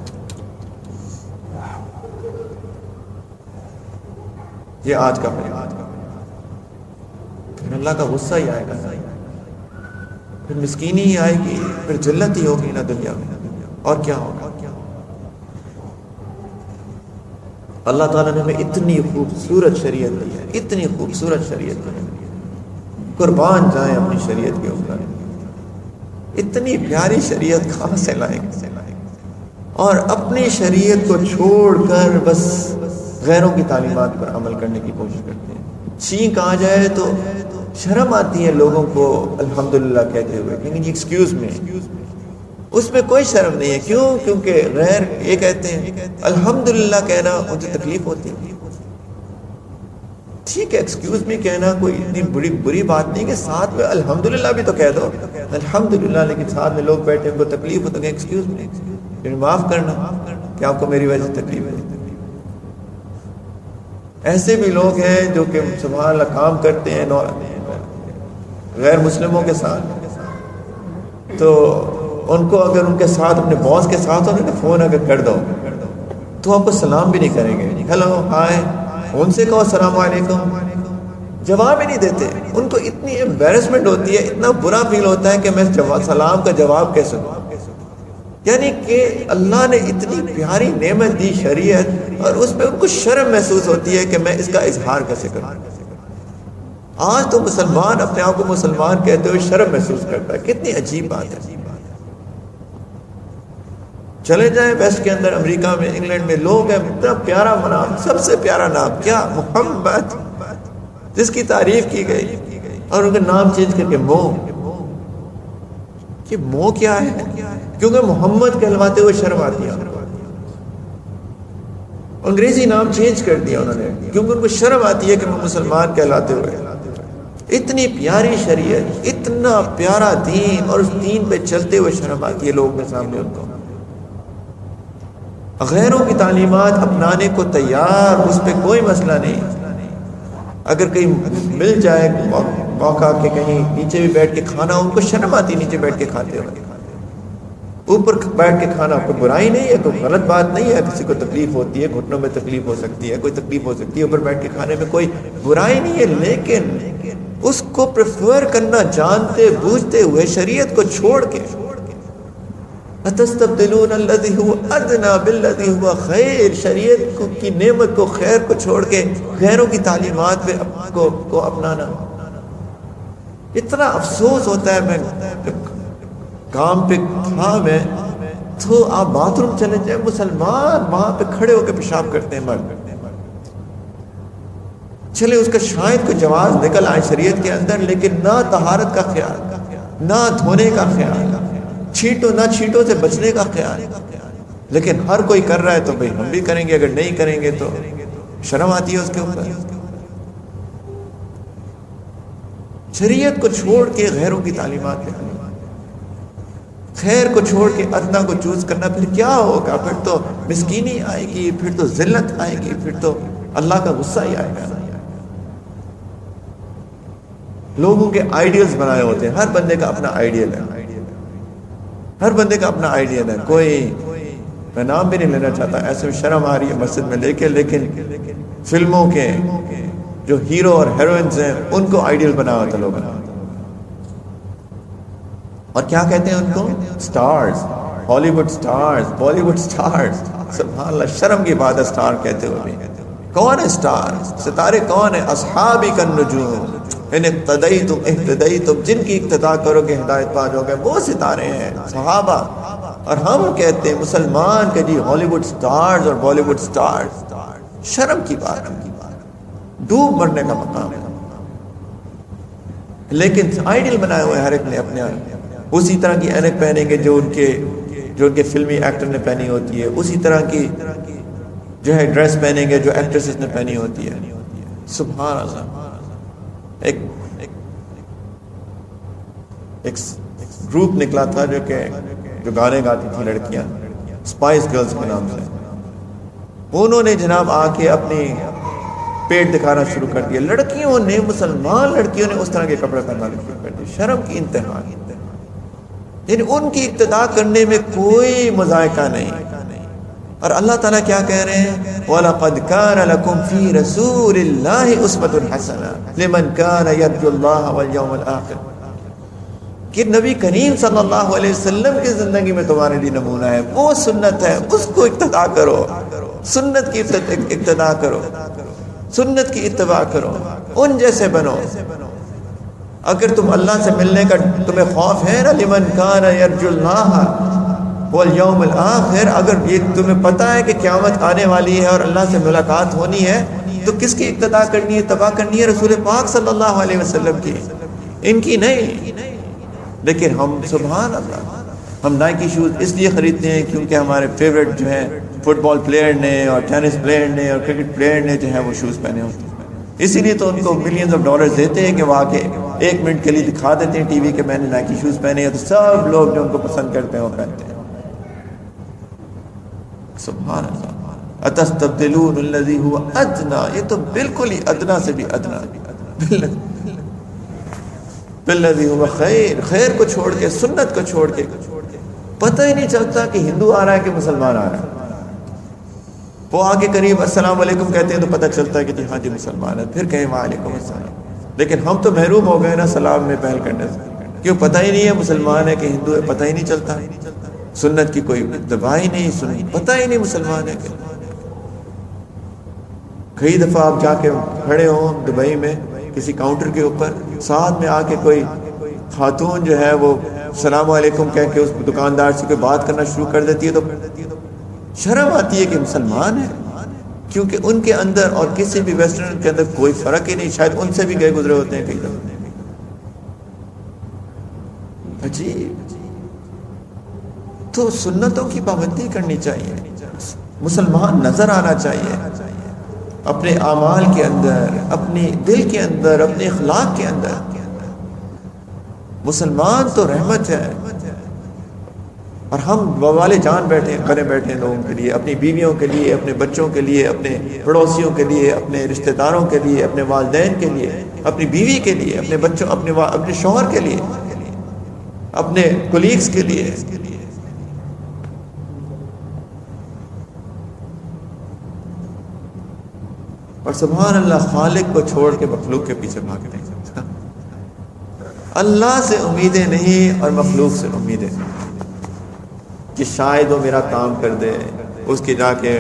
یہ آج کا پھر اللہ کا غصہ ہی آئے گا، پھر مسکینی ہی آئے گی، پھر ذلت ہی ہوگی نا دنیا میں، اور کیا ہوگا؟ اللہ تعالیٰ نے ہمیں اتنی خوبصورت شریعت دی ہے، اتنی خوبصورت شریعت دی ہے، قربان جائیں اپنی شریعت کے اوپر. اتنی پیاری شریعت کہاں سے لائیں گے؟ اور اپنی شریعت کو چھوڑ کر بس غیروں کی تعلیمات پر عمل کرنے کی کوشش کرتے ہیں. چھینک آ جائے تو شرم آتی ہے لوگوں کو الحمدللہ کہتے ہوئے، لیکن یہ ایکسکیوز میں، اس میں کوئی شرم نہیں ہے. کیوں؟ کیونکہ غیر یہ کہتے ہیں الحمدللہ کہنا مجھے تکلیف ہوتی ہے. ٹھیک ہے ایکسکیوز می کہنا کوئی اتنی بری بات نہیں کہ ساتھ میں الحمدللہ بھی تو کہہ دو الحمدللہ، لیکن ساتھ میں لوگ بیٹھے ان کو تکلیف ہوتا ہے ایکسکیوز می، معاف کرنا کہ آپ کو میری وجہ سے تکلیف ہے. ایسے بھی لوگ ہیں جو کہ سبحان اللہ کام کرتے ہیں غیر مسلموں کے ساتھ، تو ان کو اگر ان کے ساتھ اپنے باس کے ساتھ انہوں نے فون اگر کر دو تو آپ کو سلام بھی نہیں کریں گے. ہیلو ہائے، ان سے کہو السلام علیکم، جواب ہی نہیں دیتے. ان کو اتنی امبیرسمنٹ ہوتی ہے، اتنا برا فیل ہوتا ہے کہ میں سلام کا جواب کیسے دوں. یعنی کہ اللہ نے اتنی پیاری نعمت دی شریعت، اور اس پہ ان کو شرم محسوس ہوتی ہے کہ میں اس کا اظہار کیسے کروں. آج تو مسلمان اپنے آپ کو مسلمان کہتے ہوئے شرم محسوس کرتا ہے. کتنی عجیب بات ہے. چلے جائیں ویسٹ کے اندر، امریکہ میں، انگلینڈ میں، لوگ ہیں اتنا پیارا نام، سب سے پیارا نام کیا؟ محمد، جس کی تعریف کی گئی، اور ان کا نام چینج کر کے مو. کہ مو کیا ہے؟ کیونکہ محمد کہلواتے ہوئے شرم آتی ہے. انگریزی نام چینج کر دیا انہوں نے کیونکہ ان کو شرم آتی ہے کہ میں مسلمان کہلاتے ہوئے. اتنی پیاری شریعت، اتنا پیارا دین، اور اس دین پہ چلتے ہوئے شرم آتی ہے لوگوں کے سامنے. ان کو غیروں کی تعلیمات اپنانے کو تیار، اس پہ کوئی مسئلہ نہیں. اگر کہیں مل جائے موقع کہ کہیں نیچے بھی بیٹھ کے کھانا، ان کو شرم آتی نیچے بیٹھ کے کھاتے ہوئے. اوپر بیٹھ کے کھانا کوئی برائی نہیں ہے، کوئی غلط بات نہیں ہے. کسی کو تکلیف ہوتی ہے، گھٹنوں میں تکلیف ہو سکتی ہے، کوئی تکلیف ہو سکتی ہے، اوپر بیٹھ کے کھانے میں کوئی برائی نہیں ہے. لیکن اس کو پریفر کرنا جانتے بوجھتے ہوئے، شریعت کو چھوڑ کے، اتستبدلون الذی هو ادنی بالذی هو خیر، شریعت کی نعمت کو، خیر کو چھوڑ کے غیروں کی تعلیمات پہ کو اپنانا. اتنا افسوس ہوتا ہے. میں کام پہ تھا میں تو آپ باتھ روم چلے جائیں، مسلمان وہاں پہ کھڑے ہو کے پیشاب کرتے ہیں مرد. چلے اس کا شاید کوئی جواز نکل آئے شریعت کے اندر، لیکن نہ طہارت کا خیال، نہ دھونے کا خیال، چھینٹوں نہ چھینٹوں سے بچنے کا خیال. لیکن ہر کوئی کر رہا ہے تو بھئی ہم بھی کریں گے، اگر نہیں کریں گے تو شرم آتی ہے اس کے اوپر. شریعت کو چھوڑ کے غیروں کی تعلیمات پہ، خیر کو چھوڑ کے ادنا کو چوز کرنا، پھر کیا ہوگا؟ پھر تو مسکینی آئے گی، پھر تو ذلت آئے گی، پھر تو اللہ کا غصہ ہی آئے گا. لوگوں کے آئیڈیلز بنائے ہوتے ہیں. ہر بندے کا اپنا آئیڈیل ہے، ہر بندے کا اپنا آئیڈیل ہے. کوئی، میں نام بھی نہیں لینا چاہتا، ایسے شرم آ رہی ہے مسجد میں لے کے، لیکن فلموں کے جو ہیرو اور ہیروئنز ہیں ان کو آئیڈیل بنا ہوتا لوگوں نے. اور کیا کہتے ہیں ان کو؟ Stars, Hollywood stars, Bollywood stars. سبحان اللہ، شرم کی بات ہے سٹار کہتے ہوئے بھی. کون ہے سٹار؟ ستارے کون ہیں؟ اصحابی کالنجوم ان اقتدیتم اہتدیتم، جن کی اقتداء کرو گے ہدایت پا جاؤ گے، وہ ستارے ہیں. صحابہ اور ہم کہتے ہیں مسلمان کہ جی ہالی ووڈ سٹارز اور بالی ووڈ سٹارز، شرم کی بات، ڈوب مرنے کا مقام ہے. لیکن آئیڈیل بنائے ہوئے ہر ایک نے اپنے اسی طرح کی اینک پہنیں گے جو ان کے فلمی ایکٹر نے پہنی ہوتی ہے، اسی طرح کی جو ہے ڈریس پہنیں گے جو ایکٹریسز نے پہنی ہوتی ہے. سبحان اللہ. ایک گروپ نکلا تھا جو گانے گاتی تھی لڑکیاں، اسپائس گرلز کے نام سے. انہوں نے جناب آ کے اپنی پیٹ دکھانا شروع کر دیا. لڑکیوں نے، مسلمان لڑکیوں نے اس طرح کے کپڑے پہننا شروع کر دیے. شرم کی انتہا. یعنی ان کی اقتداء کرنے میں کوئی مذائقہ نہیں. اور اللہ تعالیٰ کیا کہہ رہے ہیں؟ وَلَقَدْ كَانَ لَكُمْ فِي رَسُولِ اللَّهِ أُسْوَةٌ حَسَنَةٌ لِمَنْ كَانَ يَرْجُو اللَّهَ وَالْيَوْمَ الْآخِرَ. کہ نبی کریم صلی اللہ علیہ وسلم کی زندگی میں تمہارے لیے نمونہ ہے، وہ سنت ہے، اس کو اقتداء کرو. سنت کی اقتداء کرو، سنت کی اتباع کرو، ان جیسے بنو. اگر تم اللہ سے ملنے کا تمہیں خوف ہے نا، لمن کان یرجو اللہ والیوم الآخر، اگر یہ تمہیں پتہ ہے کہ قیامت آنے والی ہے اور اللہ سے ملاقات ہونی ہے، تو کس کی اقتداء کرنی ہے، اتباع کرنی ہے؟ رسول پاک صلی اللہ علیہ وسلم کی، ان کی نہیں. لیکن ہم سبحان اللہ، ہم نائکی شوز اس لیے خریدتے ہیں کیونکہ ہمارے فیوریٹ جو ہیں فٹ بال پلیئر نے اور ٹینس پلیئر نے اور کرکٹ پلیئر نے جو ہے وہ شوز پہنے ہوتے ہیں. اسی لیے تو ان کو ملینز آف ڈالرز دیتے ہیں کہ وہ آ کے 1 منٹ کے لیے دکھا دیتے ہیں ٹی وی کہ میں نے نائکی شوز پہنے ہیں، تو سب لوگ جو ان کو پسند کرتے ہیں وہ پہنتے ہیں. سبحان اللہ. اتستبدلون الذی هو ادنی، یہ تو بالکل ہی ادنا سے بھی ادنا، بالذی هو خیر، خیر کو چھوڑ کے، سنت کو چھوڑ کے پتہ ہی نہیں چلتا کہ ہندو آ رہا ہے کہ مسلمان آ رہا ہے. وہ آگے قریب السلام علیکم کہتے ہیں تو پتہ چلتا ہے کہ جی ہاں جی مسلمان ہے، پھر کہیں وعلیکم السلام. لیکن ہم تو محروم ہو گئے نا سلام میں پہل کرنے سے، کیوں پتہ ہی نہیں ہے مسلمان ہے کہ ہندو ہے، پتہ ہی نہیں چلتا. سنت کی کوئی اتباع ہی نہیں، پتہ ہی نہیں مسلمان ہے کہ. کئی دفعہ آپ جا کے کھڑے ہوں دبئی میں کسی کاؤنٹر کے اوپر، ساتھ میں آ کے کوئی خاتون جو ہے وہ السلام علیکم کہہ کے اس دکاندار سے کوئی بات کرنا شروع کر دیتی ہے تو شرم آتی ہے کہ مسلمان ہے. کیونکہ ان کے اندر اور کسی بھی ویسٹرن کے اندر کوئی فرق ہی نہیں، شاید ان سے بھی گئے گزرے ہوتے ہیں کئی دفعہ. عجیب. تو سنتوں کی پابندی کرنی چاہیے، مسلمان نظر آنا چاہیے اپنے اعمال کے اندر، اپنے دل کے اندر، اپنے اخلاق کے اندر. مسلمان تو رحمت ہے. اور ہم بوالے جان بیٹھے ہیں لوگوں کے لیے، اپنی بیویوں کے لیے، اپنے بچوں کے لیے، اپنے پڑوسیوں کے لیے، اپنے رشتہ داروں کے لیے، اپنے والدین کے لیے، اپنی بیوی کے لیے، اپنے بچوں، اپنے شوہر کے لیے، اپنے کولیگز کے لیے. اور سبحان اللہ، خالق کو چھوڑ کے مخلوق کے پیچھے بھاگتے ہیں. اللہ سے امیدیں نہیں اور مخلوق سے امیدیں کہ شاید وہ میرا کام کر دے، اس کی جا کے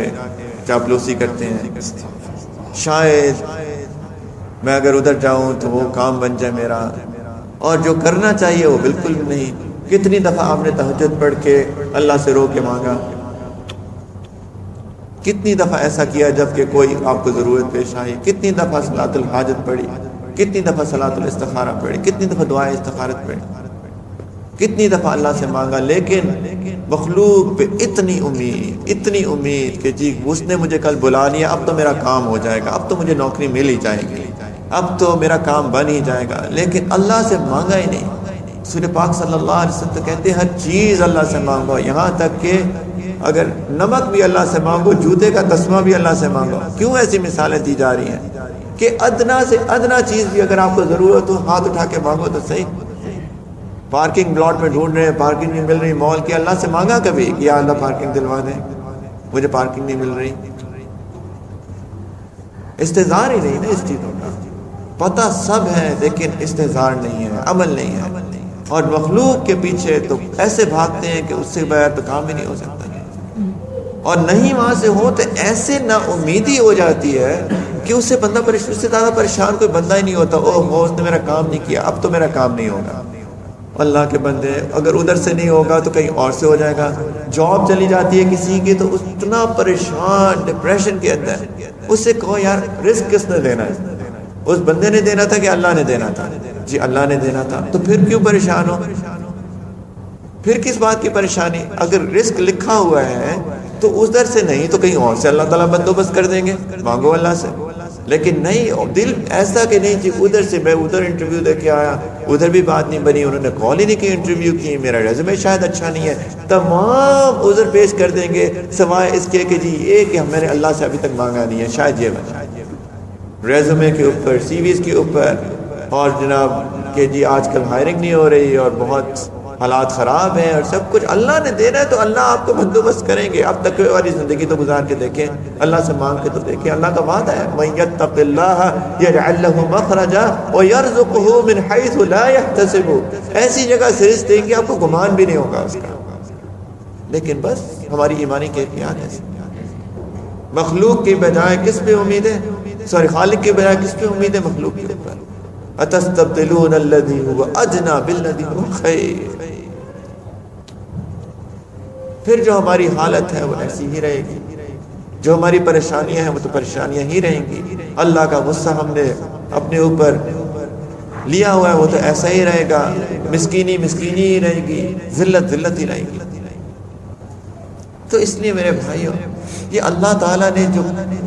چاپلوسی کرتے ہیں. شاید میں اگر ادھر جاؤں تو وہ کام بن جائے میرا، اور جو کرنا چاہیے وہ بالکل نہیں. کتنی دفعہ آپ نے تہجد پڑھ کے اللہ سے رو کے مانگا؟ کتنی دفعہ ایسا کیا جب کہ کوئی آپ کو ضرورت پیش آئی؟ کتنی دفعہ صلاۃ الحاجت پڑھی؟ کتنی دفعہ صلاۃ الاستخارہ پڑھی؟ کتنی دفعہ دعائے استخارت پڑھی؟ کتنی دفعہ اللہ سے مانگا؟ لیکن مخلوق پہ اتنی امید کہ جی اس نے مجھے کل بلا لیا، اب تو میرا کام ہو جائے گا، اب تو مجھے نوکری مل ہی جائے گی، اب تو میرا کام بن ہی جائے گا. لیکن اللہ سے مانگا ہی نہیں. رسول پاک صلی اللہ علیہ وسلم تو کہتے ہیں ہر چیز اللہ سے مانگو، یہاں تک کہ اگر نمک بھی اللہ سے مانگو، جوتے کا تسمہ بھی اللہ سے مانگو. کیوں ایسی مثالیں دی جا رہی ہیں کہ ادنا سے ادنا چیز بھی اگر آپ کو ضرورت ہو ہاتھ اٹھا کے مانگو تو صحیح. پارکنگ بلاٹ میں ڈھونڈ رہے ہیں، پارکنگ نہیں مل رہی مال کی، اللہ سے مانگا کبھی کہ یا اللہ پارکنگ دلوا دیں، مجھے پارکنگ نہیں مل رہی؟ استحضار ہی نہیں نا اس چیزوں کا. پتہ سب ہے لیکن استحضار نہیں ہے، عمل نہیں ہے. اور مخلوق کے پیچھے تو ایسے بھاگتے ہیں کہ اس سے بغیر تو کام ہی نہیں ہو سکتا. اور نہیں وہاں سے ہو تو ایسے نا امیدی ہو جاتی ہے کہ اس سے بندہ اس سے زیادہ پریشان کوئی بندہ ہی نہیں ہوتا. او ہو، اس نے میرا کام نہیں کیا، اب تو میرا کام نہیں ہوگا. اللہ کے بندے اگر ادھر سے نہیں ہوگا تو کہیں اور سے ہو جائے گا. جاب چلی جاتی ہے کسی کی تو اتنا پریشان ڈپریشن کے اندر. اس سے کہو یار رزق کس نے دینا ہے؟ اس بندے نے دینا تھا کہ اللہ نے دینا تھا؟ جی اللہ نے دینا تھا. تو پھر کیوں پریشان ہو؟ پھر کس بات کی پریشانی؟ اگر رزق لکھا ہوا ہے تو ادھر سے نہیں تو کہیں اور سے اللہ تعالیٰ بندوبست کر دیں گے. مانگو اللہ سے. لیکن نہیں، دل ایسا کہ نہیں جی ادھر سے میں ادھر انٹرویو دے کے آیا، ادھر بھی بات نہیں بنی، انہوں نے کال ہی نہیں کی انٹرویو کی، میرا ریزومے شاید اچھا نہیں ہے، تمام ادھر پیش کر دیں گے سوائے اس کے کہ جی یہ کہ میں نے اللہ سے ابھی تک مانگا نہیں ہے. شاید یہ ریزومے کے اوپر، سی ویز کے اوپر، اور جناب کہ جی آج کل ہائرنگ نہیں ہو رہی اور بہت حالات خراب ہیں اور سب کچھ اللہ نے دینا ہے تو اللہ آپ کو بندوبست کریں گے. اب تقوی والی زندگی تو گزار کے دیکھیں، اللہ سے مانگ کے تو دیکھیں. اللہ کا وعدہ ہے مَن يَتَّقِ اللَّهَ يَجْعَل لَّهُ مَخْرَجًا وَيَرْزُقْهُ مِنْ حَيْثُ لَا يَحْتَسِبُ. ایسی جگہ سے رزق دیں گے آپ کو گمان بھی نہیں ہوگا اس کا. لیکن بس ہماری ایمانی کیفیات ہے. مخلوق کی بجائے کس پہ امید ہے؟ خالق کی بجائے کس پہ امید ہے؟ مخلوق کے اوپر. أَتَسْتَبْدِلُونَ الَّذِي هُوَ أَدْنَىٰ بِالَّذِي هُوَ خَيْرٌ. پھر جو ہماری حالت ہے وہ ایسی ہی رہے گی، جو ہماری پریشانیاں ہیں وہ تو پریشانیاں ہی رہیں گی. اللہ کا غصہ ہم نے اپنے اوپر لیا ہوا ہے وہ تو ایسا ہی رہے گا. مسکینی مسکینی ہی رہے گی، ذلت ذلت ہی رہے گی. تو اس لیے میرے بھائیوں، یہ اللہ تعالیٰ نے جو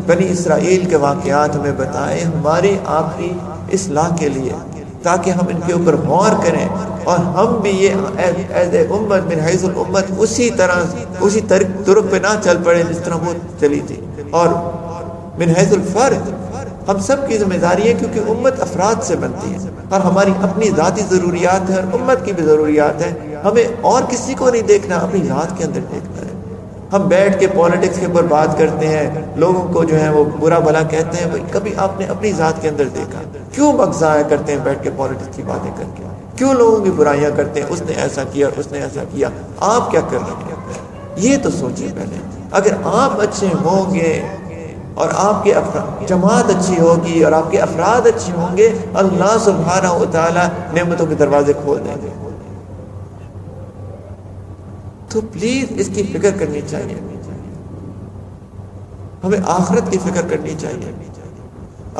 بنی اسرائیل کے واقعات ہمیں بتائے ہماری آخری اصلاح کے لیے، تاکہ ہم ان کے اوپر غور کریں اور ہم بھی یہ ایز اے امت من حیث الامت اسی طرق پہ نہ چل پڑے جس طرح وہ چلی تھی. اور من حیث الفرد ہم سب کی ذمہ داری ہے، کیونکہ امت افراد سے بنتی ہے اور ہماری اپنی ذاتی ضروریات ہیں اور امت کی بھی ضروریات ہیں. ہمیں اور کسی کو نہیں دیکھنا، اپنی ذات کے اندر دیکھنا ہے. ہم بیٹھ کے پولیٹکس کے اوپر بات کرتے ہیں، لوگوں کو جو ہے وہ برا بھلا کہتے ہیں. کبھی آپ نے اپنی ذات کے اندر دیکھا؟ کیوں وقت ضائع کرتے ہیں بیٹھ کے پولیٹکس کی باتیں کر کے؟ کیوں لوگوں کی برائیاں کرتے ہیں؟ اس نے ایسا کیا اور اس نے ایسا کیا. آپ کیا کر رہے ہیں یہ تو سوچیں پہلے. اگر آپ اچھے ہوں گے اور آپ کے جماعت اچھی ہوگی اور آپ کے افراد اچھے ہوں گے، اللہ سبحانہ و تعالیٰ نعمتوں کے دروازے کھول دیں گے. تو پلیز اس کی فکر کرنی چاہیے. ہمیں آخرت کی فکر کرنی چاہیے،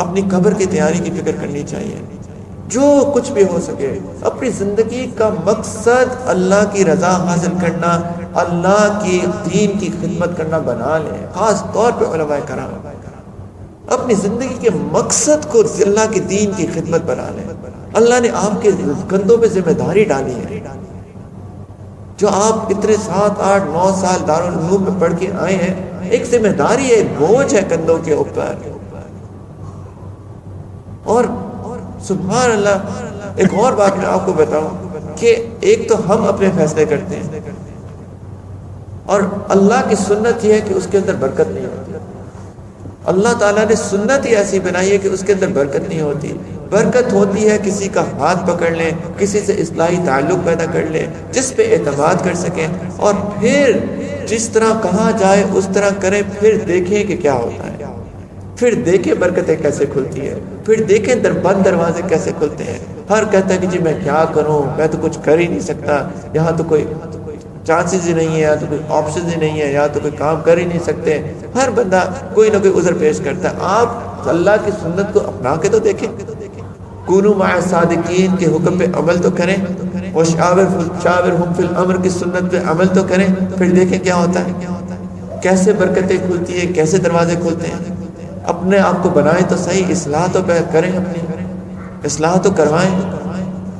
اپنی قبر کی تیاری کی فکر کرنی چاہیے. جو کچھ بھی ہو سکے اپنی زندگی کا مقصد اللہ کی رضا حاصل کرنا، اللہ کی دین کی خدمت کرنا بنا لیں. خاص طور پہ علماء کرام اپنی زندگی کے مقصد کو اللہ کی دین کی خدمت بنا لیں. اللہ نے آپ کے کندھوں پہ ذمہ داری ڈالی ہے. جو آپ اتنے 7 8 9 سال دارالعلوم میں پڑھ کے آئے ہیں، ایک ذمہ داری ہے، ایک بوجھ ہے کندھوں کے اوپر. اور سبحان اللہ، ایک اور بات میں آپ کو بتاؤں کہ ایک تو ہم اپنے فیصلے کرتے ہیں اور اللہ کی سنت یہ ہے کہ اس کے اندر برکت نہیں ہوتی. اللہ تعالیٰ نے سنت ہی ایسی بنائی ہے کہ اس کے اندر برکت نہیں ہوتی. برکت ہوتی ہے کسی کا ہاتھ پکڑ لیں، کسی سے اصلاحی تعلق پیدا کر لیں، جس پہ اعتماد کر سکیں، اور پھر جس طرح کہا جائے اس طرح کریں. پھر دیکھیں کہ کیا ہوتا ہے، پھر دیکھیں برکتیں کیسے کھلتی ہیں، پھر دیکھیں بند دروازے کیسے کھلتے ہیں. ہر کہتا ہے کہ جی میں کیا کروں، میں تو کچھ کر ہی نہیں سکتا، یہاں تو کوئی چانسز ہی نہیں ہے، یا تو کوئی آپشنز ہی نہیں ہے، یا تو کوئی کام کر ہی نہیں سکتے. ہر بندہ کوئی نہ کوئی عذر پیش کرتا ہے. آپ اللہ کی سنت کو اپنا کے تو دیکھیں. کونوا مع الصادقین کے حکم پہ عمل تو کریں، وشاورہم فی الامر کی سنت پہ عمل تو کریں. پھر دیکھیں کیا ہوتا ہے، کیسے برکتیں کھلتی ہیں، کیسے دروازے کھلتے ہیں. اپنے آپ کو بنائیں تو صحیح، اصلاح تو کریں، اپنی اصلاح تو کروائیں.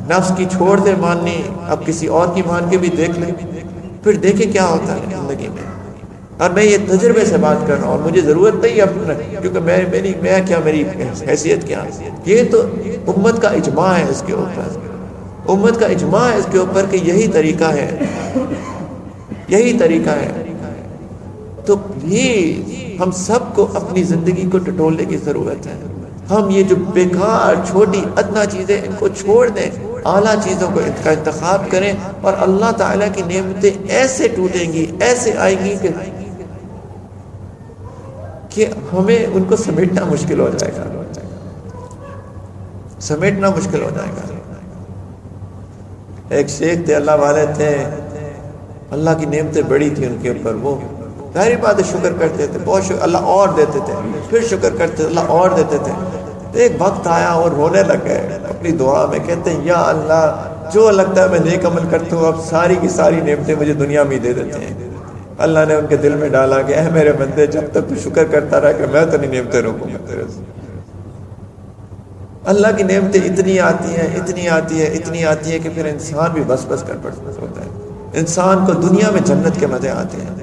نفس کی چھوڑ دیں ماننی، اب کسی اور کی مان کے بھی دیکھ لیں. پھر دیکھیں کیا ہوتا ہے زندگی میں. اور میں یہ تجربے سے بات کر رہا ہوں، اور مجھے ضرورت نہیں ہے کیونکہ میری حیثیت کیا. یہ تو امت کا اجماع ہے اس کے اوپر، امت کا اجماع ہے اس کے اوپر کہ یہی طریقہ ہے، یہی طریقہ ہے. تو پلیز ہم سب کو اپنی زندگی کو ٹٹولنے کی ضرورت ہے. ہم یہ جو بیکار چھوٹی ادنا چیزیں ان کو چھوڑ دیں، اعلیٰ چیزوں کو کا انتخاب کریں، اور اللہ تعالیٰ کی نعمتیں ایسے ٹوٹیں گی، ایسے آئیں گی کہ ہمیں ان کو سمیٹنا مشکل ہو جائے گا، سمیٹنا مشکل ہو جائے گا. ایک شیخ تھے، اللہ والے تھے، اللہ کی نعمتیں بڑی تھی ان کے اوپر، وہ ظاہری بات ہے شکر کرتے تھے، بہت شکر، اللہ اور دیتے تھے، پھر شکر کرتے تھے، اللہ اور دیتے تھے. تو ایک وقت آیا اور رونے لگ گئے اپنی دعا میں، کہتے ہیں یا اللہ جو لگتا ہے میں نیک عمل کرتا ہوں اب ساری کی ساری نعمتیں مجھے دنیا میں دے دیتے ہیں. اللہ نے ان کے دل میں ڈالا کہ اے میرے بندے جب تک تو شکر کرتا رہا کہ میں تو نہیں نعمتیں روکوں گا تیرے سے. اللہ کی نعمتیں اتنی آتی ہیں، اتنی آتی ہے، اتنی آتی ہے کہ پھر انسان بھی بس بس کر پڑتا ہوتا ہے. انسان کو دنیا میں جنت کے مزے آتے ہیں،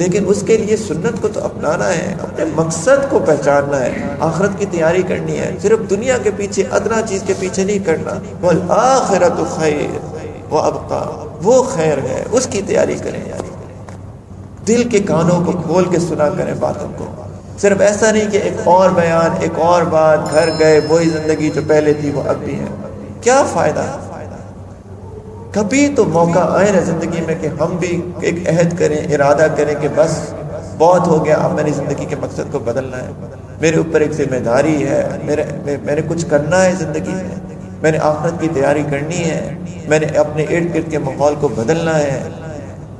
لیکن اس کے لیے سنت کو تو اپنانا ہے، اپنے مقصد کو پہچاننا ہے، آخرت کی تیاری کرنی ہے. صرف دنیا کے پیچھے، ادنا چیز کے پیچھے نہیں کرنا. والآخرۃ خیر وابقیٰ، وہ خیر ہے، اس کی تیاری کریں. دل کے کانوں کو کھول کے سنا کریں باتوں کو. صرف ایسا نہیں کہ ایک اور بیان، ایک اور بات، گھر گئے وہی زندگی جو پہلے تھی وہ اب بھی ہے. کیا فائدہ؟ کبھی تو موقع آئے نا زندگی میں کہ ہم بھی ایک عہد کریں، ارادہ کریں کہ بس بہت ہو گیا، اب میں نے زندگی کے مقصد کو بدلنا ہے، میرے اوپر ایک ذمہ داری ہے، میں نے کچھ کرنا ہے زندگی میں نے آخرت کی تیاری کرنی ہے، میں نے اپنے ارد گرد کے ماحول کو بدلنا ہے.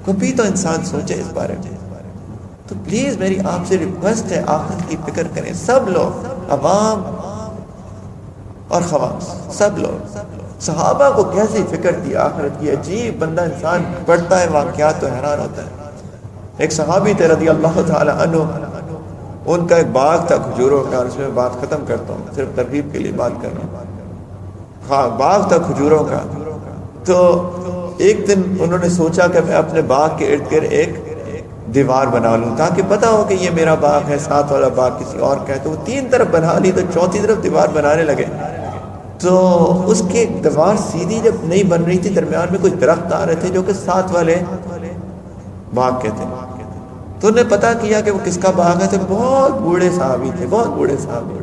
کبھی تو انسان سوچے اس بارے میں. تو پلیز میری آپ سے ریکویسٹ ہے، آخرت کی فکر کریں سب لوگ، عوام اور خواص، سب لوگ. صحابہ کو کیسی فکر تھی آخرت کی، عجیب. بندہ انسان پڑھتا ہے واقعات تو حیران ہوتا ہے. ایک صحابی تھے رضی اللہ تعالی عنہ، ان کا ایک باغ تھا کھجوروں کا، اور اس میں بات ختم کرتا ہوں، صرف ترغیب کے لیے بات کر رہا ہوں. ہاں، باغ تھا کھجوروں کا. تو ایک دن انہوں نے سوچا کہ میں اپنے باغ کے ارد گرد ایک دیوار بنا لوں تاکہ پتہ ہو کہ یہ میرا باغ ہے، ساتھ والا باغ کسی اور کا ہے. تو وہ 3 طرف بنا لی، تو چوتھی طرف دیوار بنانے لگے. تو اس کی دیوار سیدھی جب نہیں بن رہی تھی، درمیان میں کچھ درخت آ رہے تھے جو کہ ساتھ والے باغ کے تھے. تو انہوں نے پتہ کیا کہ وہ کس کا باغ ہے. تو بہت بوڑھے صحابی تھے، بہت بوڑھے صحابی.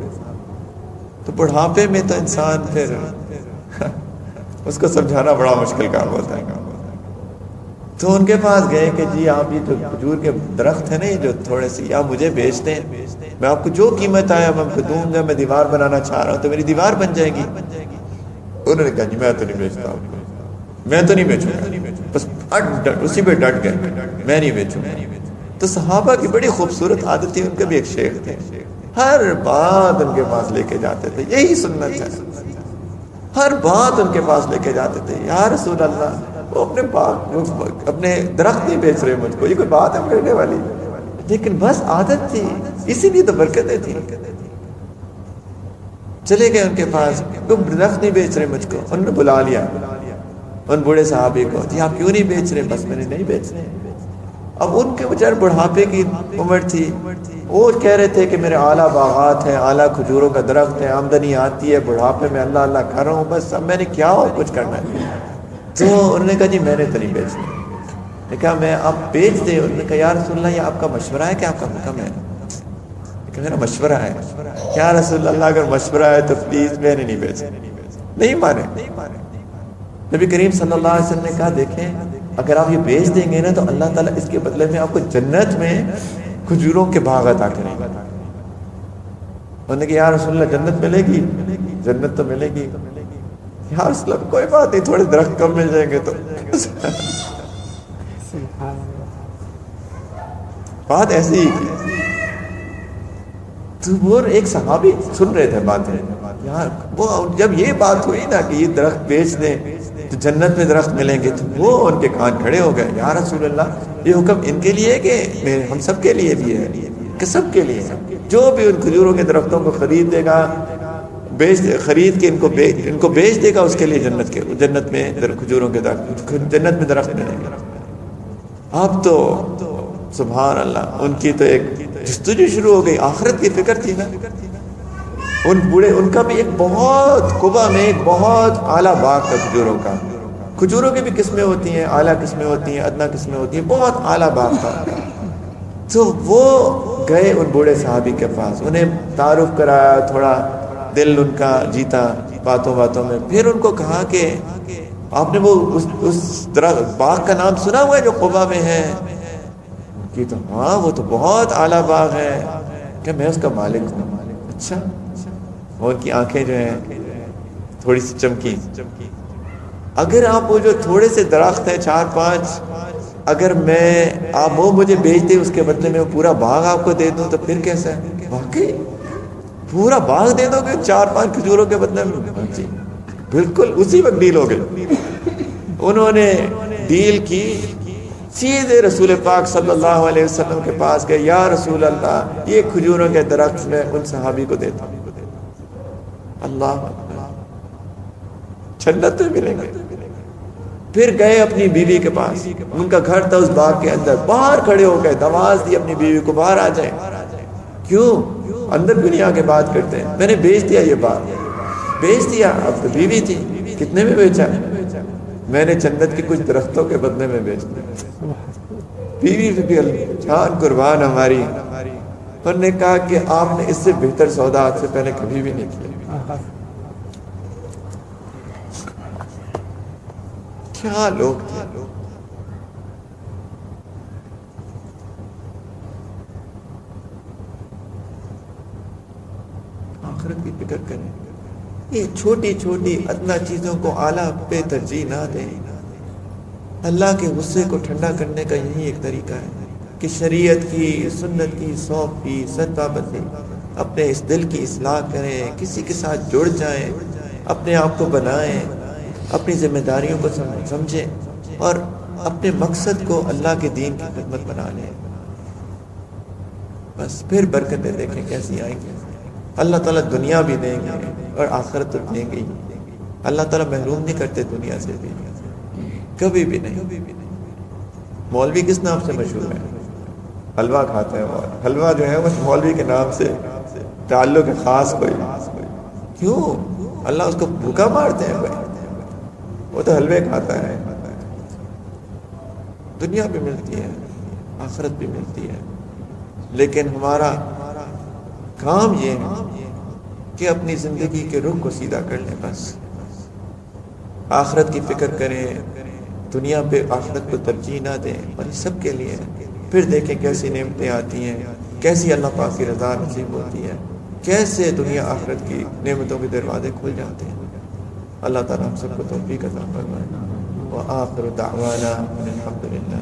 تو بڑھاپے میں تو انسان پھر اس کو سمجھانا بڑا مشکل کام ہوتا ہے. تو ان کے پاس گئے کہ جی آپ یہ جو کھجور کے درخت ہیں نا، یہ جو تھوڑے سے، آپ مجھے بیچ دیں، میں آپ کو جو قیمت آیا میں آپ کو دوں گا، میں دیوار بنانا چاہ رہا ہوں، تو میری دیوار بن جائے گی. انہوں نے کہا جی میں تو نہیں بیچتا ہوں، میں تو نہیں بیچوں گا. بس اسی پہ ڈٹ گئے، میں نہیں بیچوں گا. تو صحابہ کی بڑی خوبصورت عادت تھی، ان کے بھی ایک شیخ تھے، ہر بات ان کے پاس لے کے جاتے تھے. یہی سنت ہے، ہر بات ان کے پاس لے کے جاتے تھے. یا رسول اللہ، وہ اپنے باغ، اپنے درخت نہیں بیچ رہے مجھ کو، یہ کوئی بات ہے کرنے والی؟ لیکن بس عادت تھی، اسی لیے تو برکتیں تھیں. چلے گئے ان کے پاس، تم درخت نہیں بیچ رہے مجھ کو. انہوں نے بلا لیا ان بوڑھے صحابی کو، جی آپ کیوں نہیں بیچ رہے؟ بس میں نے نہیں بیچ رہے. اب ان کے بچار بڑھاپے کی عمر تھی، وہ کہہ رہے تھے کہ میرے اعلیٰ باغات ہیں، اعلیٰ کھجوروں کا درخت ہے، آمدنی آتی ہے، بڑھاپے میں اللہ اللہ کر رہا ہوں، بس اب میں نے کیا اور کچھ کرنا ہے. تو انہوں نے کہا جی میں نے تو نہیں بیچنا. نے کہا میں آپ بیچ دیں. انہوں نے کہا یا رسول اللہ یہ آپ کا مشورہ ہے کہ آپ کا حکم ہے؟ کہ میرا مشورہ ہے. یا رسول اللہ اگر مشورہ ہے تو پلیز میں نے نہیں بیچنا. نہیں مانے. نبی کریم صلی اللہ علیہ وسلم نے کہا دیکھیں اگر آپ یہ بیچ دیں گے نا تو اللہ تعالیٰ اس کے بدلے میں آپ کو جنت میں کھجوروں کے باغ عطا کریں گے. انہوں نے کہا یا رسول اللہ جنت ملے گی؟ جنت تو ملے گی. یا رسول اللہ کوئی بات نہیں، تھوڑے درخت کم مل جائیں گے. تو بات ایسی ہی کی. تو وہ ایک صحابی سن رہے تھے باتیں یار. وہ جب یہ بات ہوئی نا کہ یہ درخت بیچ دیں تو جنت میں درخت ملیں گے، تو وہ ان کے کان کھڑے ہو گئے. یا رسول اللہ یہ حکم ان کے لیے کہ ہم سب کے لیے بھی ہے؟ کہ سب کے لیے. جو بھی ان کھجوروں کے درختوں کو خرید دے گا، خرید کے ان کو بیچ دے گا، اس کے لیے جنت میں کھجوروں کے درخت، جنت میں درخت ملیں گے. اب تو سبحان اللہ ان کی تو ایک جستجو شروع ہو گئی. آخرت کی فکر تھی نا ان بوڑھے. ان کا بھی ایک بہت قبا میں ایک بہت اعلیٰ باغ تھا کھجوروں کا. کھجوروں کی بھی قسمیں ہوتی ہیں، اعلیٰ قسمیں ہوتی ہیں، ادنا قسمیں ہوتی ہیں. بہت اعلیٰ باغ تھا. تو وہ گئے ان بوڑھے صحابی کے پاس، انہیں تعارف کرایا، تھوڑا دل ان کا جیتا باتوں باتوں میں. پھر ان کو کہا کہ آپ نے وہ اس باغ کا نام سنا ہوا ہے جو قبا میں ہے؟ کہ تو ہاں وہ تو بہت اعلیٰ باغ ہے. کہ میں اس کا مالک ہوں. اچھا. اور ان کی آنکھیں جو ہیں تھوڑی سی چمکی. اگر آپ وہ جو تھوڑے سے درخت ہیں 4-5، اگر آپ وہ مجھے بیچ دیں اس کے بدلے میں وہ پورا باغ آپ کو دے دوں تو پھر کیسا ہے؟ واقعی پورا باغ دے دو گے 4-5 کھجوروں کے بدلے میں؟ جی بالکل اسی وقت ڈیل ہو گئی. انہوں نے ڈیل کی، سیدھے رسول پاک صلی اللہ علیہ وسلم کے پاس گئے، یا رسول اللہ یہ کھجوروں کے درخت میں ان صحابی کو دیتا ہوں. اللہ جنت میں ملیں گے. پھر گئے اپنی بیوی کے پاس، ان کا گھر تھا اس باغ کے اندر، باہر کھڑے ہو گئے، دعواز دی اپنی بیوی کو باہر آ جائیں. کیوں اندر بھی نہیں آ کے بات کرتے ہیں؟ میں نے بیچ دیا، یہ باغ بیچ دیا. اب تو بیوی تھی. کتنے میں بیچا؟ میں نے جنت کے کچھ درختوں کے بدلے میں بیچ دیا. بیوی بھی جان قربان ہماری، انہوں نے کہا کہ آپ نے اس سے بہتر سودا آج سے پہلے کبھی بھی نہیں کیا. کیا لوگ تھے. آخرت کی فکر کریں. یہ چھوٹی چھوٹی ادنا چیزوں کو اعلیٰ پہ ترجیح نہ دیں. اللہ کے غصے کو ٹھنڈا کرنے کا یہی ایک طریقہ ہے کہ شریعت کی، سنت کی، سوق کی، سچ پابندی، اپنے اس دل کی اصلاح کریں، کسی کے ساتھ جڑ جائیں، اپنے آپ کو بنائیں، اپنی ذمہ داریوں کو سمجھیں اور اپنے مقصد کو اللہ کے دین کی خدمت بنا لیں. بس پھر برکتیں دیکھیں کیسی آئیں گی. اللہ تعالیٰ دنیا بھی دیں گے اور آخرت تو دیں گے ہی. اللہ تعالیٰ محروم نہیں کرتے دنیا سے بھی، کبھی بھی نہیں. مولوی کس نام سے مشہور ہے؟ حلوہ کھاتے ہیں. اور حلوہ جو ہے وہ مولوی کے نام سے تعلق ہے خاص. کوئی کیوں اللہ اس کو بھوکا مارتے ہیں؟ کوئی وہ تو حلوے کھاتا ہے. دنیا بھی ملتی ہے، آخرت بھی ملتی ہے، لیکن ہمارا کام یہ ہے کہ اپنی زندگی کے رخ کو سیدھا کر لیں. بس آخرت کی فکر کریں، دنیا پہ آخرت کو ترجیح نہ دیں. اور یہ سب کے لیے پھر دیکھیں کیسی نعمتیں آتی ہیں، کیسی اللہ پاک کی رضا نصیب ہوتی ہے، کیسے دنیا آخرت کی نعمتوں کے دروازے کھل جاتے ہیں. اللہ تعالیٰ ہم سب کو توفیق عطا فرمائے. وآخر دعوانا الحمد للہ.